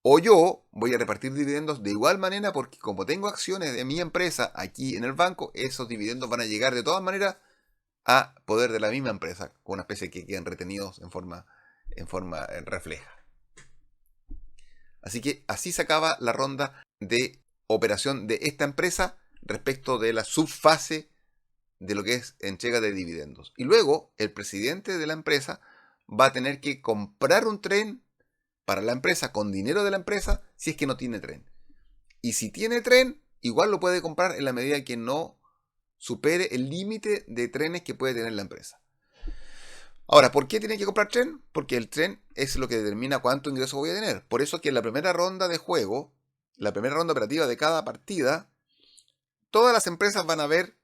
O yo voy a repartir dividendos de igual manera porque como tengo acciones de mi empresa aquí en el banco, esos dividendos van a llegar de todas maneras a poder de la misma empresa, con una especie que quedan retenidos en forma refleja. Así que así se acaba la ronda de operación de esta empresa respecto de la subfase de lo que es entrega de dividendos. Y luego el presidente de la empresa va a tener que comprar un tren para la empresa con dinero de la empresa si es que no tiene tren. Y si tiene tren, igual lo puede comprar en la medida que no supere el límite de trenes que puede tener la empresa. Ahora, ¿por qué tiene que comprar tren? Porque el tren es lo que determina cuánto ingreso voy a tener. Por eso que en la primera ronda de juego, la primera ronda operativa de cada partida, todas las empresas van a haber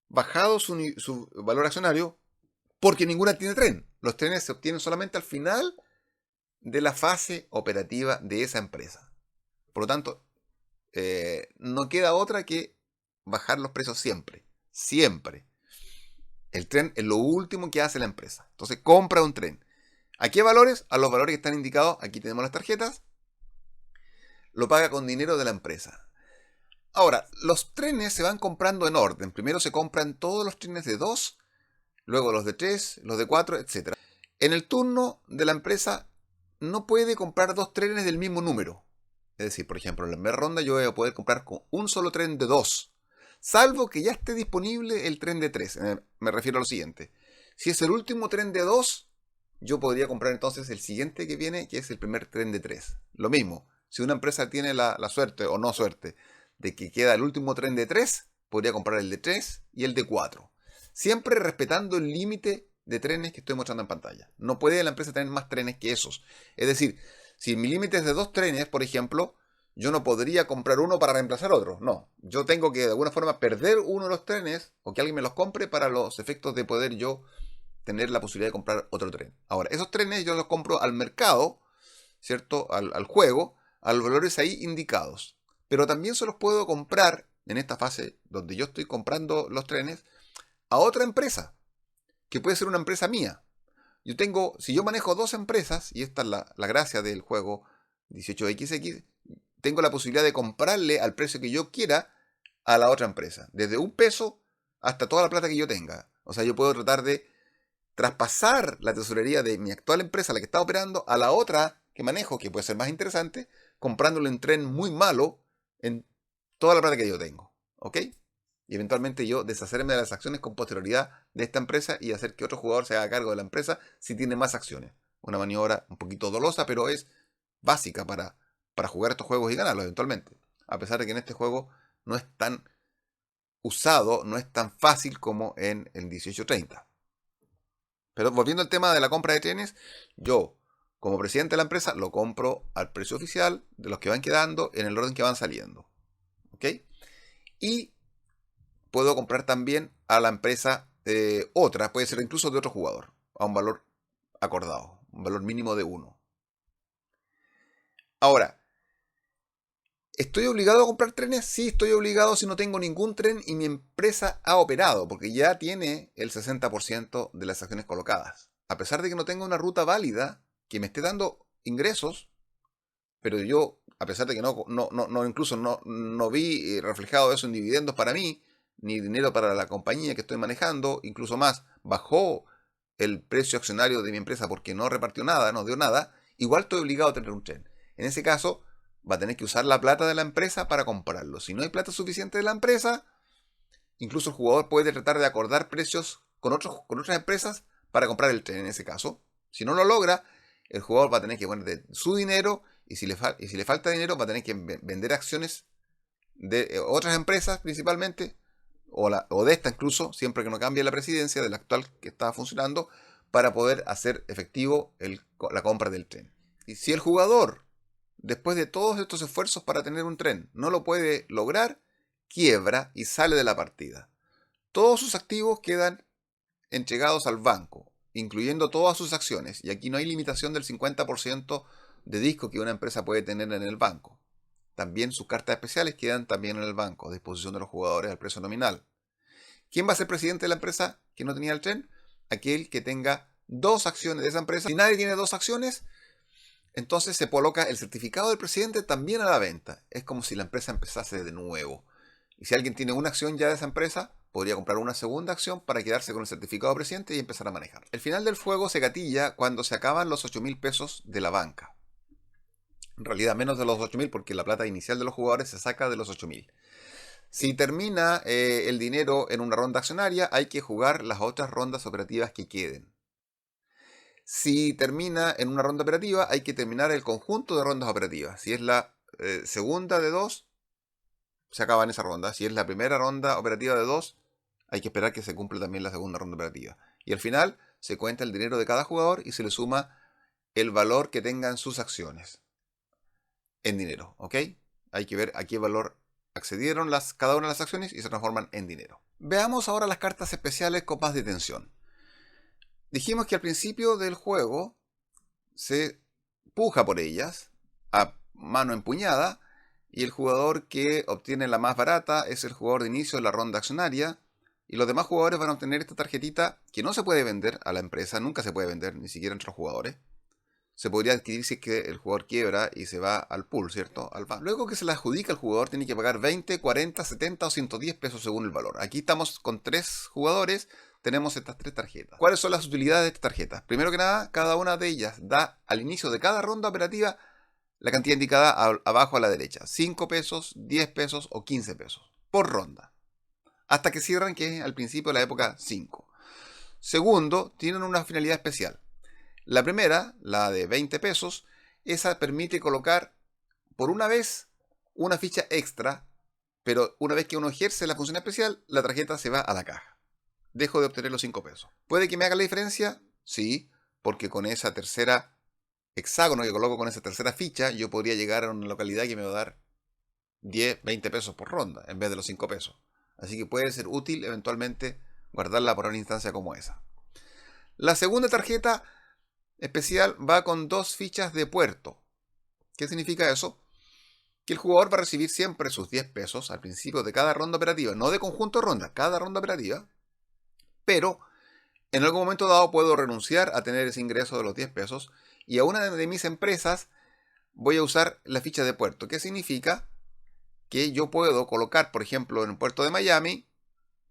bajado su valor accionario porque ninguna tiene tren. Los trenes se obtienen solamente al final de la fase operativa de esa empresa. Por lo tanto, no queda otra que bajar los precios siempre. Siempre. El tren es lo último que hace la empresa. Entonces compra un tren. ¿A qué valores? A los valores que están indicados. Aquí tenemos las tarjetas. Lo paga con dinero de la empresa. Ahora, los trenes se van comprando en orden. Primero se compran todos los trenes de 2, luego los de 3, los de 4, etc. En el turno de la empresa no puede comprar 2 trenes del mismo número. Es decir, por ejemplo, en la primera ronda yo voy a poder comprar con un solo tren de 2. Salvo que ya esté disponible el tren de 3. Me refiero a lo siguiente. Si es el último tren de 2, yo podría comprar entonces el siguiente que viene, que es el primer tren de 3. Lo mismo, si una empresa tiene la suerte o no suerte de que queda el último tren de 3, podría comprar el de 3 y el de 4. Siempre respetando el límite de trenes que estoy mostrando en pantalla. No puede la empresa tener más trenes que esos. Es decir, si mi límite es de 2 trenes, por ejemplo, yo no podría comprar uno para reemplazar otro. No, yo tengo que de alguna forma perder uno de los trenes o que alguien me los compre para los efectos de poder yo tener la posibilidad de comprar otro tren. Ahora, esos trenes yo los compro al mercado, ¿cierto? Al juego, a los valores ahí indicados. Pero también se los puedo comprar en esta fase donde yo estoy comprando los trenes a otra empresa, que puede ser una empresa mía. Si yo manejo 2 empresas, y esta es la gracia del juego 18XX, tengo la posibilidad de comprarle al precio que yo quiera a la otra empresa. Desde $1 hasta toda la plata que yo tenga. O sea, yo puedo tratar de traspasar la tesorería de mi actual empresa, la que está operando, a la otra que manejo, que puede ser más interesante, comprándole un tren muy malo en toda la plata que yo tengo. ¿Ok? Y eventualmente yo deshacerme de las acciones con posterioridad de esta empresa y hacer que otro jugador se haga cargo de la empresa si tiene más acciones. Una maniobra un poquito dolosa, pero es básica para jugar estos juegos y ganarlos eventualmente. A pesar de que en este juego no es tan usado, no es tan fácil como en el 1830. Pero volviendo al tema de la compra de trenes, yo, como presidente de la empresa, lo compro al precio oficial de los que van quedando en el orden que van saliendo. ¿Ok? Y puedo comprar también a la empresa otra, puede ser incluso de otro jugador, a un valor acordado, un valor mínimo de 1. Ahora, ¿estoy obligado a comprar trenes? Sí, estoy obligado si no tengo ningún tren y mi empresa ha operado, porque ya tiene el 60% de las acciones colocadas. A pesar de que no tenga una ruta válida que me esté dando ingresos, pero yo, a pesar de que incluso no vi reflejado eso en dividendos para mí, ni dinero para la compañía que estoy manejando, incluso más, bajó el precio accionario de mi empresa porque no repartió nada, no dio nada, igual estoy obligado a tener un tren. En ese caso, va a tener que usar la plata de la empresa para comprarlo. Si no hay plata suficiente de la empresa, incluso el jugador puede tratar de acordar precios con otras empresas para comprar el tren en ese caso. Si no lo logra, el jugador va a tener que poner su dinero y si le falta dinero va a tener que vender acciones de otras empresas principalmente, o de esta incluso, siempre que no cambie la presidencia de la actual que está funcionando, para poder hacer efectivo la compra del tren. Y si el jugador, después de todos estos esfuerzos para tener un tren, no lo puede lograr, quiebra y sale de la partida. Todos sus activos quedan entregados al banco, incluyendo todas sus acciones, y aquí no hay limitación del 50% de disco que una empresa puede tener en el banco. También sus cartas especiales quedan también en el banco, a disposición de los jugadores al precio nominal. ¿Quién va a ser presidente de la empresa que no tenía el tren? Aquel que tenga 2 acciones de esa empresa. Si nadie tiene 2 acciones, entonces se coloca el certificado del presidente también a la venta. Es como si la empresa empezase de nuevo. Y si alguien tiene una acción ya de esa empresa, podría comprar una segunda acción para quedarse con el certificado de presidente y empezar a manejar. El final del juego se gatilla cuando se acaban los 8.000 pesos de la banca. En realidad menos de los 8.000 porque la plata inicial de los jugadores se saca de los 8.000. Si termina el dinero en una ronda accionaria, hay que jugar las otras rondas operativas que queden. Si termina en una ronda operativa, hay que terminar el conjunto de rondas operativas. Si es la segunda de 2, se acaba en esa ronda. Si es la primera ronda operativa de 2, hay que esperar que se cumpla también la segunda ronda operativa. Y al final se cuenta el dinero de cada jugador y se le suma el valor que tengan sus acciones en dinero, ¿ok? Hay que ver a qué valor accedieron cada una de las acciones y se transforman en dinero. Veamos ahora las cartas especiales con más detención. Dijimos que al principio del juego se puja por ellas a mano empuñada y el jugador que obtiene la más barata es el jugador de inicio de la ronda accionaria y los demás jugadores van a obtener esta tarjetita que no se puede vender a la empresa, nunca se puede vender, ni siquiera entre los jugadores. Se podría adquirir si es que el jugador quiebra y se va al pool, ¿cierto? Luego que se la adjudica al jugador tiene que pagar 20, 40, 70 o 110 pesos según el valor. Aquí estamos con 3 jugadores, tenemos estas 3 tarjetas. ¿Cuáles son las utilidades de estas tarjetas? Primero que nada, cada una de ellas da al inicio de cada ronda operativa la cantidad indicada abajo a la derecha. 5 pesos, 10 pesos o 15 pesos por ronda. Hasta que cierran, que es al principio de la época 5. Segundo, tienen una finalidad especial. La primera, la de 20 pesos, esa permite colocar por una vez una ficha extra, pero una vez que uno ejerce la función especial, la tarjeta se va a la caja. Dejo de obtener los 5 pesos. ¿Puede que me haga la diferencia? Sí, porque con esa tercera hexágono que coloco con esa tercera ficha, yo podría llegar a una localidad que me va a dar 10, 20 pesos por ronda, en vez de los 5 pesos. Así que puede ser útil eventualmente guardarla por una instancia como esa. La segunda tarjeta especial va con 2 fichas de puerto. ¿Qué significa eso? Que el jugador va a recibir siempre sus 10 pesos al principio de cada ronda operativa, no de conjunto de rondas, cada ronda operativa, pero en algún momento dado puedo renunciar a tener ese ingreso de los 10 pesos y a una de mis empresas voy a usar la ficha de puerto. ¿Qué significa? Que yo puedo colocar, por ejemplo, en el puerto de Miami,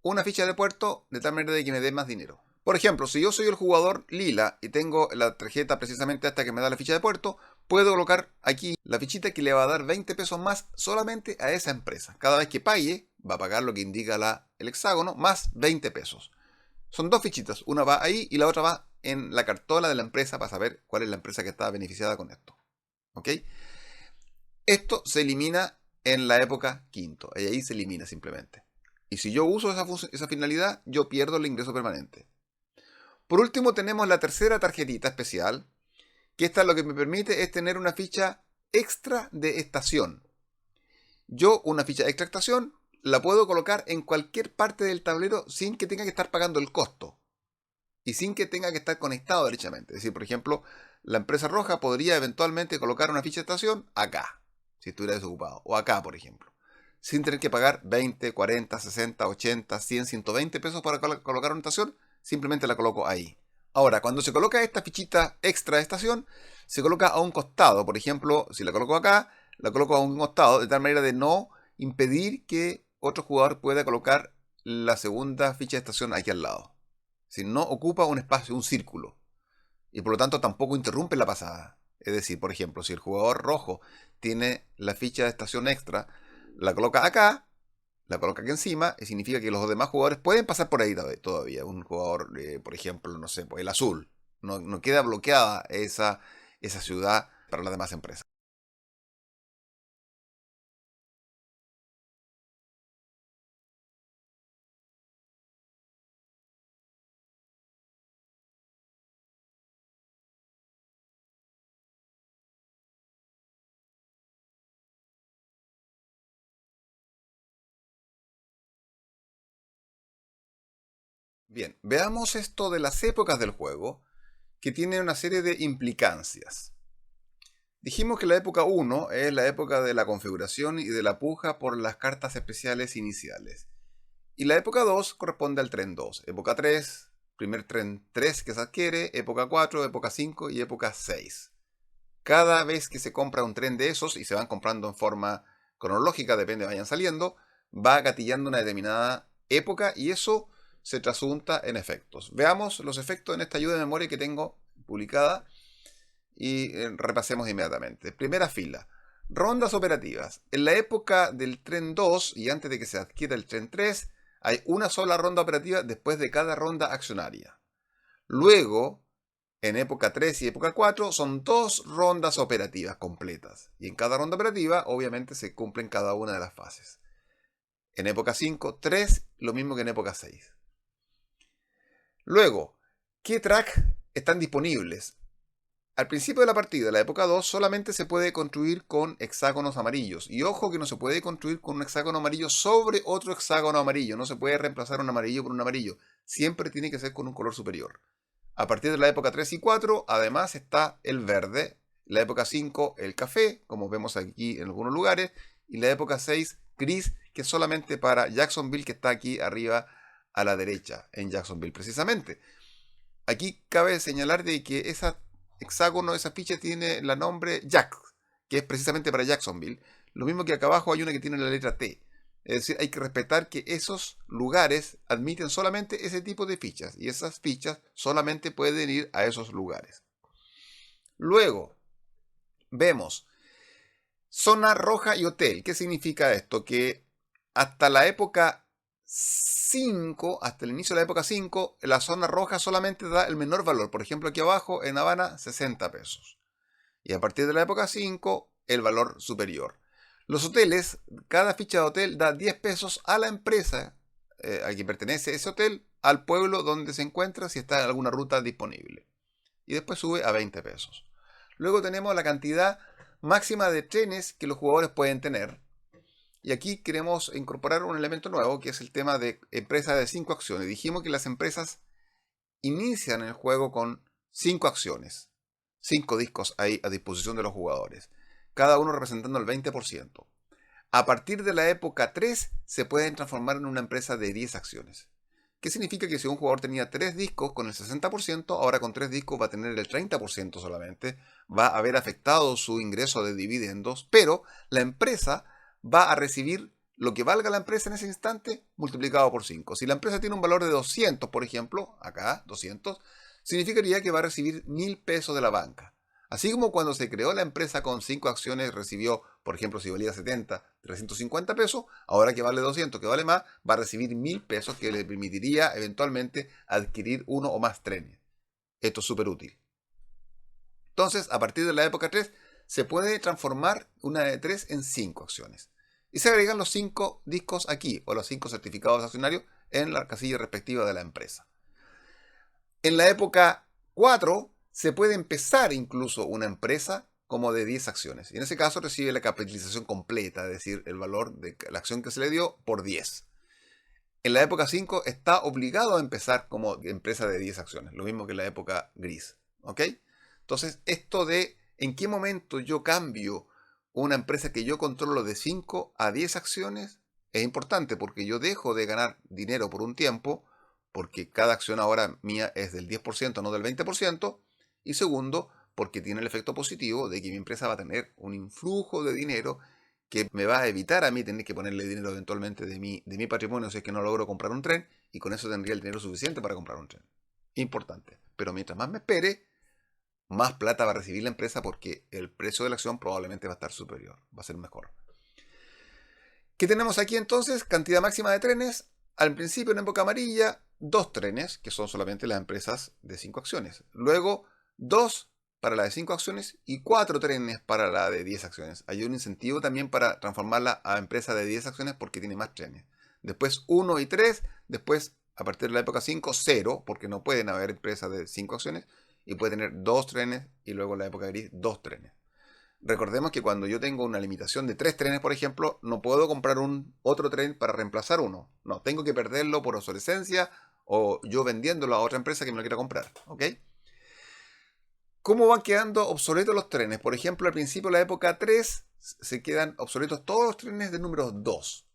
una ficha de puerto de tal manera de que me dé más dinero. Por ejemplo, si yo soy el jugador lila y tengo la tarjeta precisamente hasta que me da la ficha de puerto, puedo colocar aquí la fichita que le va a dar 20 pesos más solamente a esa empresa. Cada vez que pague, va a pagar lo que indica el hexágono, más 20 pesos. Son 2 fichitas, una va ahí y la otra va en la cartola de la empresa para saber cuál es la empresa que está beneficiada con esto. ¿Ok? Esto se elimina en la época quinto, y ahí se elimina simplemente. Y si yo uso esa finalidad, yo pierdo el ingreso permanente. Por último tenemos la tercera tarjetita especial, que esta lo que me permite es tener una ficha extra de estación. Yo una ficha extra de estación la puedo colocar en cualquier parte del tablero sin que tenga que estar pagando el costo. Y sin que tenga que estar conectado derechamente. Es decir, por ejemplo, la empresa roja podría eventualmente colocar una ficha de estación acá, si estuviera desocupado. O acá, por ejemplo. Sin tener que pagar 20, 40, 60, 80, 100, 120 pesos para colocar una estación. Simplemente la coloco ahí. Ahora, cuando se coloca esta fichita extra de estación, se coloca a un costado. Por ejemplo, si la coloco acá, la coloco a un costado, de tal manera de no impedir que otro jugador pueda colocar la segunda ficha de estación aquí al lado. Si no ocupa un espacio, un círculo. Y por lo tanto tampoco interrumpe la pasada. Es decir, por ejemplo, si el jugador rojo tiene la ficha de estación extra, la coloca acá, la coloca aquí encima, y significa que los demás jugadores pueden pasar por ahí todavía. Un jugador, por ejemplo, no sé, pues el azul. No queda bloqueada esa ciudad para las demás empresas. Bien, veamos esto de las épocas del juego, que tiene una serie de implicancias. Dijimos que la época 1 es la época de la configuración y de la puja por las cartas especiales iniciales. Y la época 2 corresponde al tren 2. Época 3, primer tren 3 que se adquiere, época 4, época 5 y época 6. Cada vez que se compra un tren de esos, y se van comprando en forma cronológica, depende de vayan saliendo, va gatillando una determinada época y eso se trasunta en efectos. Veamos los efectos en esta ayuda de memoria que tengo publicada y repasemos inmediatamente. Primera fila. Rondas operativas. En la época del tren 2 y antes de que se adquiera el tren 3, hay una sola ronda operativa después de cada ronda accionaria. Luego, en época 3 y época 4, son 2 rondas operativas completas. Y en cada ronda operativa, obviamente, se cumplen cada una de las fases. En época 5, 3, lo mismo que en época 6. Luego, ¿qué track están disponibles? Al principio de la partida, la época 2, solamente se puede construir con hexágonos amarillos. Y ojo que no se puede construir con un hexágono amarillo sobre otro hexágono amarillo. No se puede reemplazar un amarillo por un amarillo. Siempre tiene que ser con un color superior. A partir de la época 3 y 4, además está el verde. La época 5, el café, como vemos aquí en algunos lugares. Y la época 6, gris, que es solamente para Jacksonville, que está aquí arriba a la derecha, en Jacksonville precisamente. Aquí cabe señalar de que esa hexágono, esa ficha tiene el nombre Jack, que es precisamente para Jacksonville. Lo mismo que acá abajo hay una que tiene la letra T. Es decir, hay que respetar que esos lugares admiten solamente ese tipo de fichas. Y esas fichas solamente pueden ir a esos lugares. Luego, vemos zona roja y hotel. ¿Qué significa esto? Que hasta la época 5, hasta el inicio de la época 5, la zona roja solamente da el menor valor. Por ejemplo, aquí abajo en Habana, 60 pesos. Y a partir de la época 5, el valor superior. Los hoteles, cada ficha de hotel da 10 pesos a la empresa a quien pertenece ese hotel, al pueblo donde se encuentra, si está en alguna ruta disponible. Y después sube a 20 pesos. Luego tenemos la cantidad máxima de trenes que los jugadores pueden tener. Y aquí queremos incorporar un elemento nuevo, que es el tema de empresas de 5 acciones. Dijimos que las empresas inician el juego con 5 acciones. 5 discos ahí a disposición de los jugadores, cada uno representando el 20%. A partir de la época 3 se pueden transformar en una empresa de 10 acciones. ¿Qué significa? Que si un jugador tenía 3 discos con el 60%, ahora con 3 discos va a tener el 30% solamente, va a haber afectado su ingreso de dividendos, pero la empresa va a recibir lo que valga la empresa en ese instante multiplicado por 5. Si la empresa tiene un valor de 200, por ejemplo, acá 200, significaría que va a recibir 1000 pesos de la banca. Así como cuando se creó la empresa con 5 acciones recibió, por ejemplo, si valía 70, 350 pesos, ahora que vale 200, que vale más, va a recibir 1000 pesos que le permitiría eventualmente adquirir uno o más trenes. Esto es súper útil. Entonces, a partir de la época 3, se puede transformar una de 3 en 5 acciones. Y se agregan los 5 discos aquí, o los 5 certificados accionarios, en la casilla respectiva de la empresa. En la época 4 se puede empezar incluso una empresa como de 10 acciones. Y en ese caso recibe la capitalización completa, es decir, el valor de la acción que se le dio por 10. En la época 5 está obligado a empezar como empresa de 10 acciones, lo mismo que en la época gris. ¿Ok? Entonces, esto de en qué momento yo cambio una empresa que yo controlo de 5 a 10 acciones es importante, porque yo dejo de ganar dinero por un tiempo, porque cada acción ahora mía es del 10%, no del 20%, y segundo, porque tiene el efecto positivo de que mi empresa va a tener un influjo de dinero que me va a evitar a mí tener que ponerle dinero eventualmente de mi patrimonio si es que no logro comprar un tren, y con eso tendría el dinero suficiente para comprar un tren. Importante. Pero mientras más me espere, más plata va a recibir la empresa, porque el precio de la acción probablemente va a estar superior, va a ser mejor. ¿Qué tenemos aquí entonces? Cantidad máxima de trenes. Al principio, en época amarilla, 2 trenes, que son solamente las empresas de 5 acciones. Luego, 2 para la de 5 acciones y 4 trenes para la de 10 acciones. Hay un incentivo también para transformarla a empresa de 10 acciones porque tiene más trenes. Después 1 y 3, después a partir de la época 5, 0, porque no pueden haber empresas de 5 acciones, y puede tener 2 trenes, y luego en la época gris 2 trenes. Recordemos que cuando yo tengo una limitación de 3 trenes, por ejemplo, no puedo comprar otro tren para reemplazar uno. No, tengo que perderlo por obsolescencia o yo vendiéndolo a otra empresa que me lo quiera comprar. ¿Ok? ¿Cómo van quedando obsoletos los trenes? Por ejemplo, al principio de la época 3 se quedan obsoletos todos los trenes de número 2.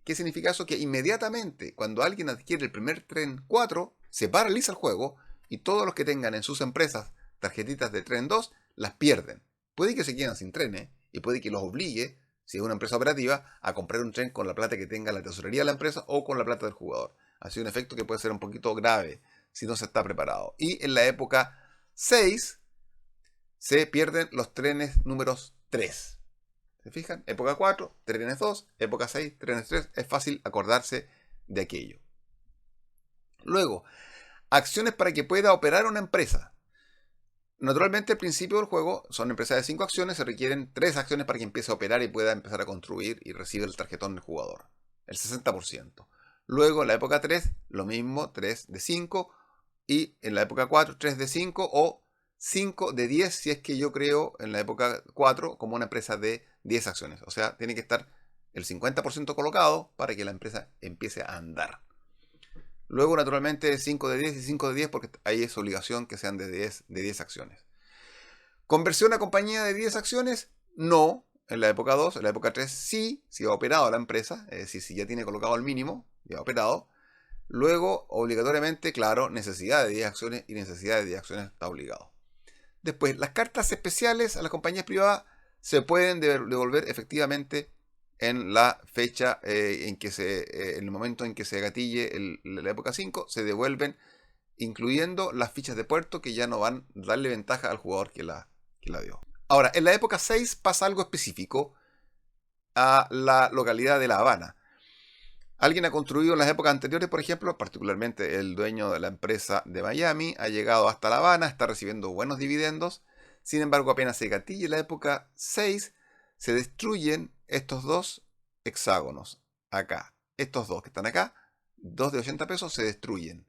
¿Qué significa eso? Que inmediatamente cuando alguien adquiere el primer tren 4, se paraliza el juego y todos los que tengan en sus empresas tarjetitas de tren 2 las pierden. Puede que se queden sin trenes y puede que los obligue, si es una empresa operativa, a comprar un tren con la plata que tenga la tesorería de la empresa o con la plata del jugador. Así un efecto que puede ser un poquito grave si no se está preparado. Y en la época 6 se pierden los trenes números 3. ¿Se fijan? Época 4, trenes 2, época 6, trenes 3. Es fácil acordarse de aquello. Luego, acciones para que pueda operar una empresa. Naturalmente, al principio del juego son empresas de 5 acciones, se requieren 3 acciones para que empiece a operar y pueda empezar a construir y recibe el tarjetón del jugador, el 60%. Luego, en la época 3, lo mismo, 3 de 5, y en la época 4, 3 de 5 o 5 de 10 si es que yo creo en la época 4 como una empresa de 10 acciones. O sea, tiene que estar el 50% colocado para que la empresa empiece a andar. Luego, naturalmente, 5 de 10 y 5 de 10 porque ahí es obligación que sean de 10 acciones. ¿Conversión a compañía de 10 acciones? No. En la época 2, en la época 3 sí, si ha operado la empresa, es decir, si ya tiene colocado el mínimo, ya ha operado. Luego, obligatoriamente, claro, necesidad de 10 acciones y necesidad de 10 acciones está obligado. Después, las cartas especiales a las compañías privadas se pueden devolver efectivamente en la fecha en el momento en que se gatille la época 5, se devuelven incluyendo las fichas de puerto que ya no van a darle ventaja al jugador que la dio. Ahora, en la época 6 pasa algo específico a la localidad de La Habana. Alguien ha construido en las épocas anteriores, por ejemplo, particularmente el dueño de la empresa de Miami, ha llegado hasta La Habana, está recibiendo buenos dividendos. Sin embargo, apenas se gatilla en la época 6, se destruyen estos dos hexágonos acá. Estos dos que están acá, 2 de 80 pesos, se destruyen.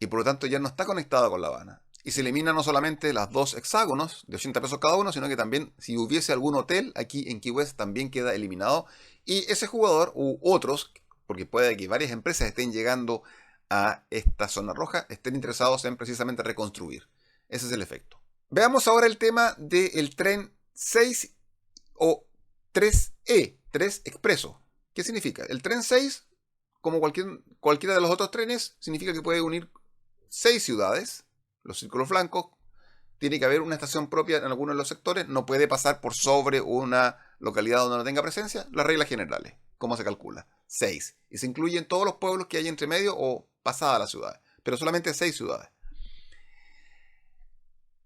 Y por lo tanto ya no está conectado con La Habana. Y se eliminan no solamente las dos hexágonos de 80 pesos cada uno, sino que también si hubiese algún hotel aquí en Key West también queda eliminado. Y ese jugador u otros, porque puede que varias empresas estén llegando a esta zona roja, estén interesados en precisamente reconstruir. Ese es el efecto. Veamos ahora el tema del tren 6 o 3E, 3 Expreso. ¿Qué significa? El tren 6, como cualquiera de los otros trenes, significa que puede unir 6 ciudades, los círculos blancos. Tiene que haber una estación propia en algunos de los sectores, no puede pasar por sobre una localidad donde no tenga presencia. Las reglas generales, ¿cómo se calcula? 6. Y se incluyen todos los pueblos que hay entre medio o pasada la ciudad, pero solamente 6 ciudades.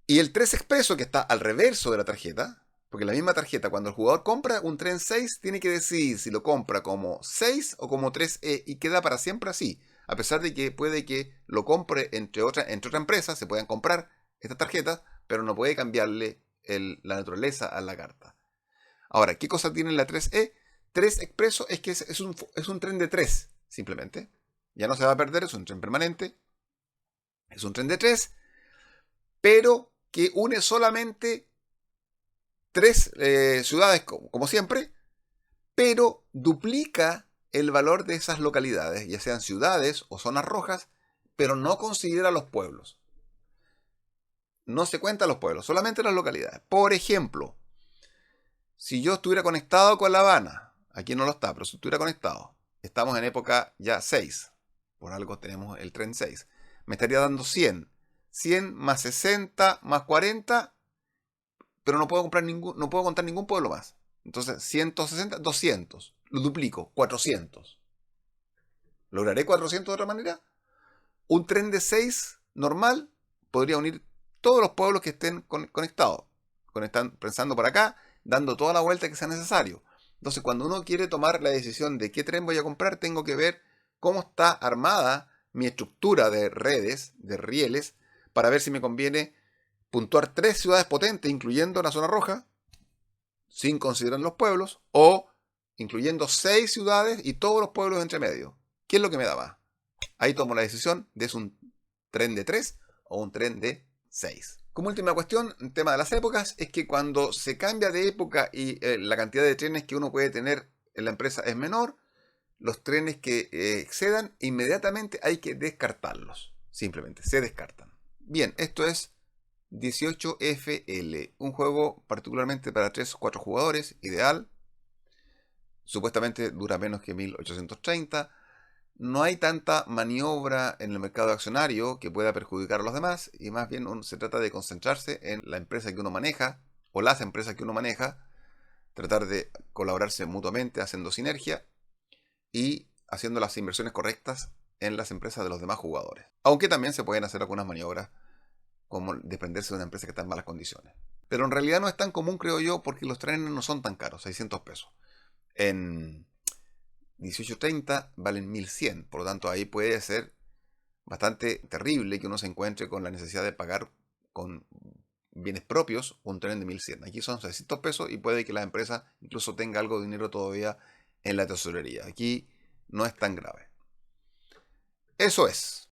Y el 3 Expreso, que está al reverso de la tarjeta, porque la misma tarjeta, cuando el jugador compra un tren 6, tiene que decidir si lo compra como 6 o como 3E y queda para siempre así. A pesar de que puede que lo compre entre otra empresa, se puedan comprar estas tarjetas, pero no puede cambiarle la naturaleza a la carta. Ahora, ¿qué cosa tiene la 3E? 3 Expreso es que es un tren de 3, simplemente. Ya no se va a perder, es un tren permanente. Es un tren de 3, pero que une solamente 3 ciudades, como siempre, pero duplica el valor de esas localidades, ya sean ciudades o zonas rojas, pero no considera los pueblos. No se cuentan los pueblos, solamente las localidades. Por ejemplo, si yo estuviera conectado con La Habana, aquí no lo está, pero si estuviera conectado, estamos en época ya 6, por algo tenemos el tren 6, me estaría dando 100. 100 más 60 más 40, pero no puedo contar ningún pueblo más. Entonces, 160, 200. Lo duplico, 400. ¿Lograré 400 de otra manera? Un tren de 6 normal podría unir todos los pueblos que estén conectados. Pensando por acá, dando toda la vuelta que sea necesario. Entonces, cuando uno quiere tomar la decisión de qué tren voy a comprar, tengo que ver cómo está armada mi estructura de redes, de rieles, para ver si me conviene puntuar 3 ciudades potentes, incluyendo la zona roja, sin considerar los pueblos, o incluyendo 6 ciudades y todos los pueblos entre medio. ¿Qué es lo que me da más? Ahí tomo la decisión de si es un tren de 3 o un tren de 6. Como última cuestión, el tema de las épocas, es que cuando se cambia de época y la cantidad de trenes que uno puede tener en la empresa es menor, los trenes que excedan, inmediatamente hay que descartarlos. Simplemente, se descartan. Bien, esto es 18FL, un juego particularmente para 3 o 4 jugadores, ideal. Supuestamente dura menos que 1830. No hay tanta maniobra en el mercado accionario que pueda perjudicar a los demás, y más bien se trata de concentrarse en la empresa que uno maneja o las empresas que uno maneja, tratar de colaborarse mutuamente haciendo sinergia y haciendo las inversiones correctas en las empresas de los demás jugadores. Aunque también se pueden hacer algunas maniobras como desprenderse de una empresa que está en malas condiciones. Pero en realidad no es tan común, creo yo, porque los trenes no son tan caros, 600 pesos. En 1830 valen 1100, por lo tanto ahí puede ser bastante terrible que uno se encuentre con la necesidad de pagar con bienes propios un tren de 1100. Aquí son 600 pesos y puede que la empresa incluso tenga algo de dinero todavía en la tesorería. Aquí no es tan grave. Eso es.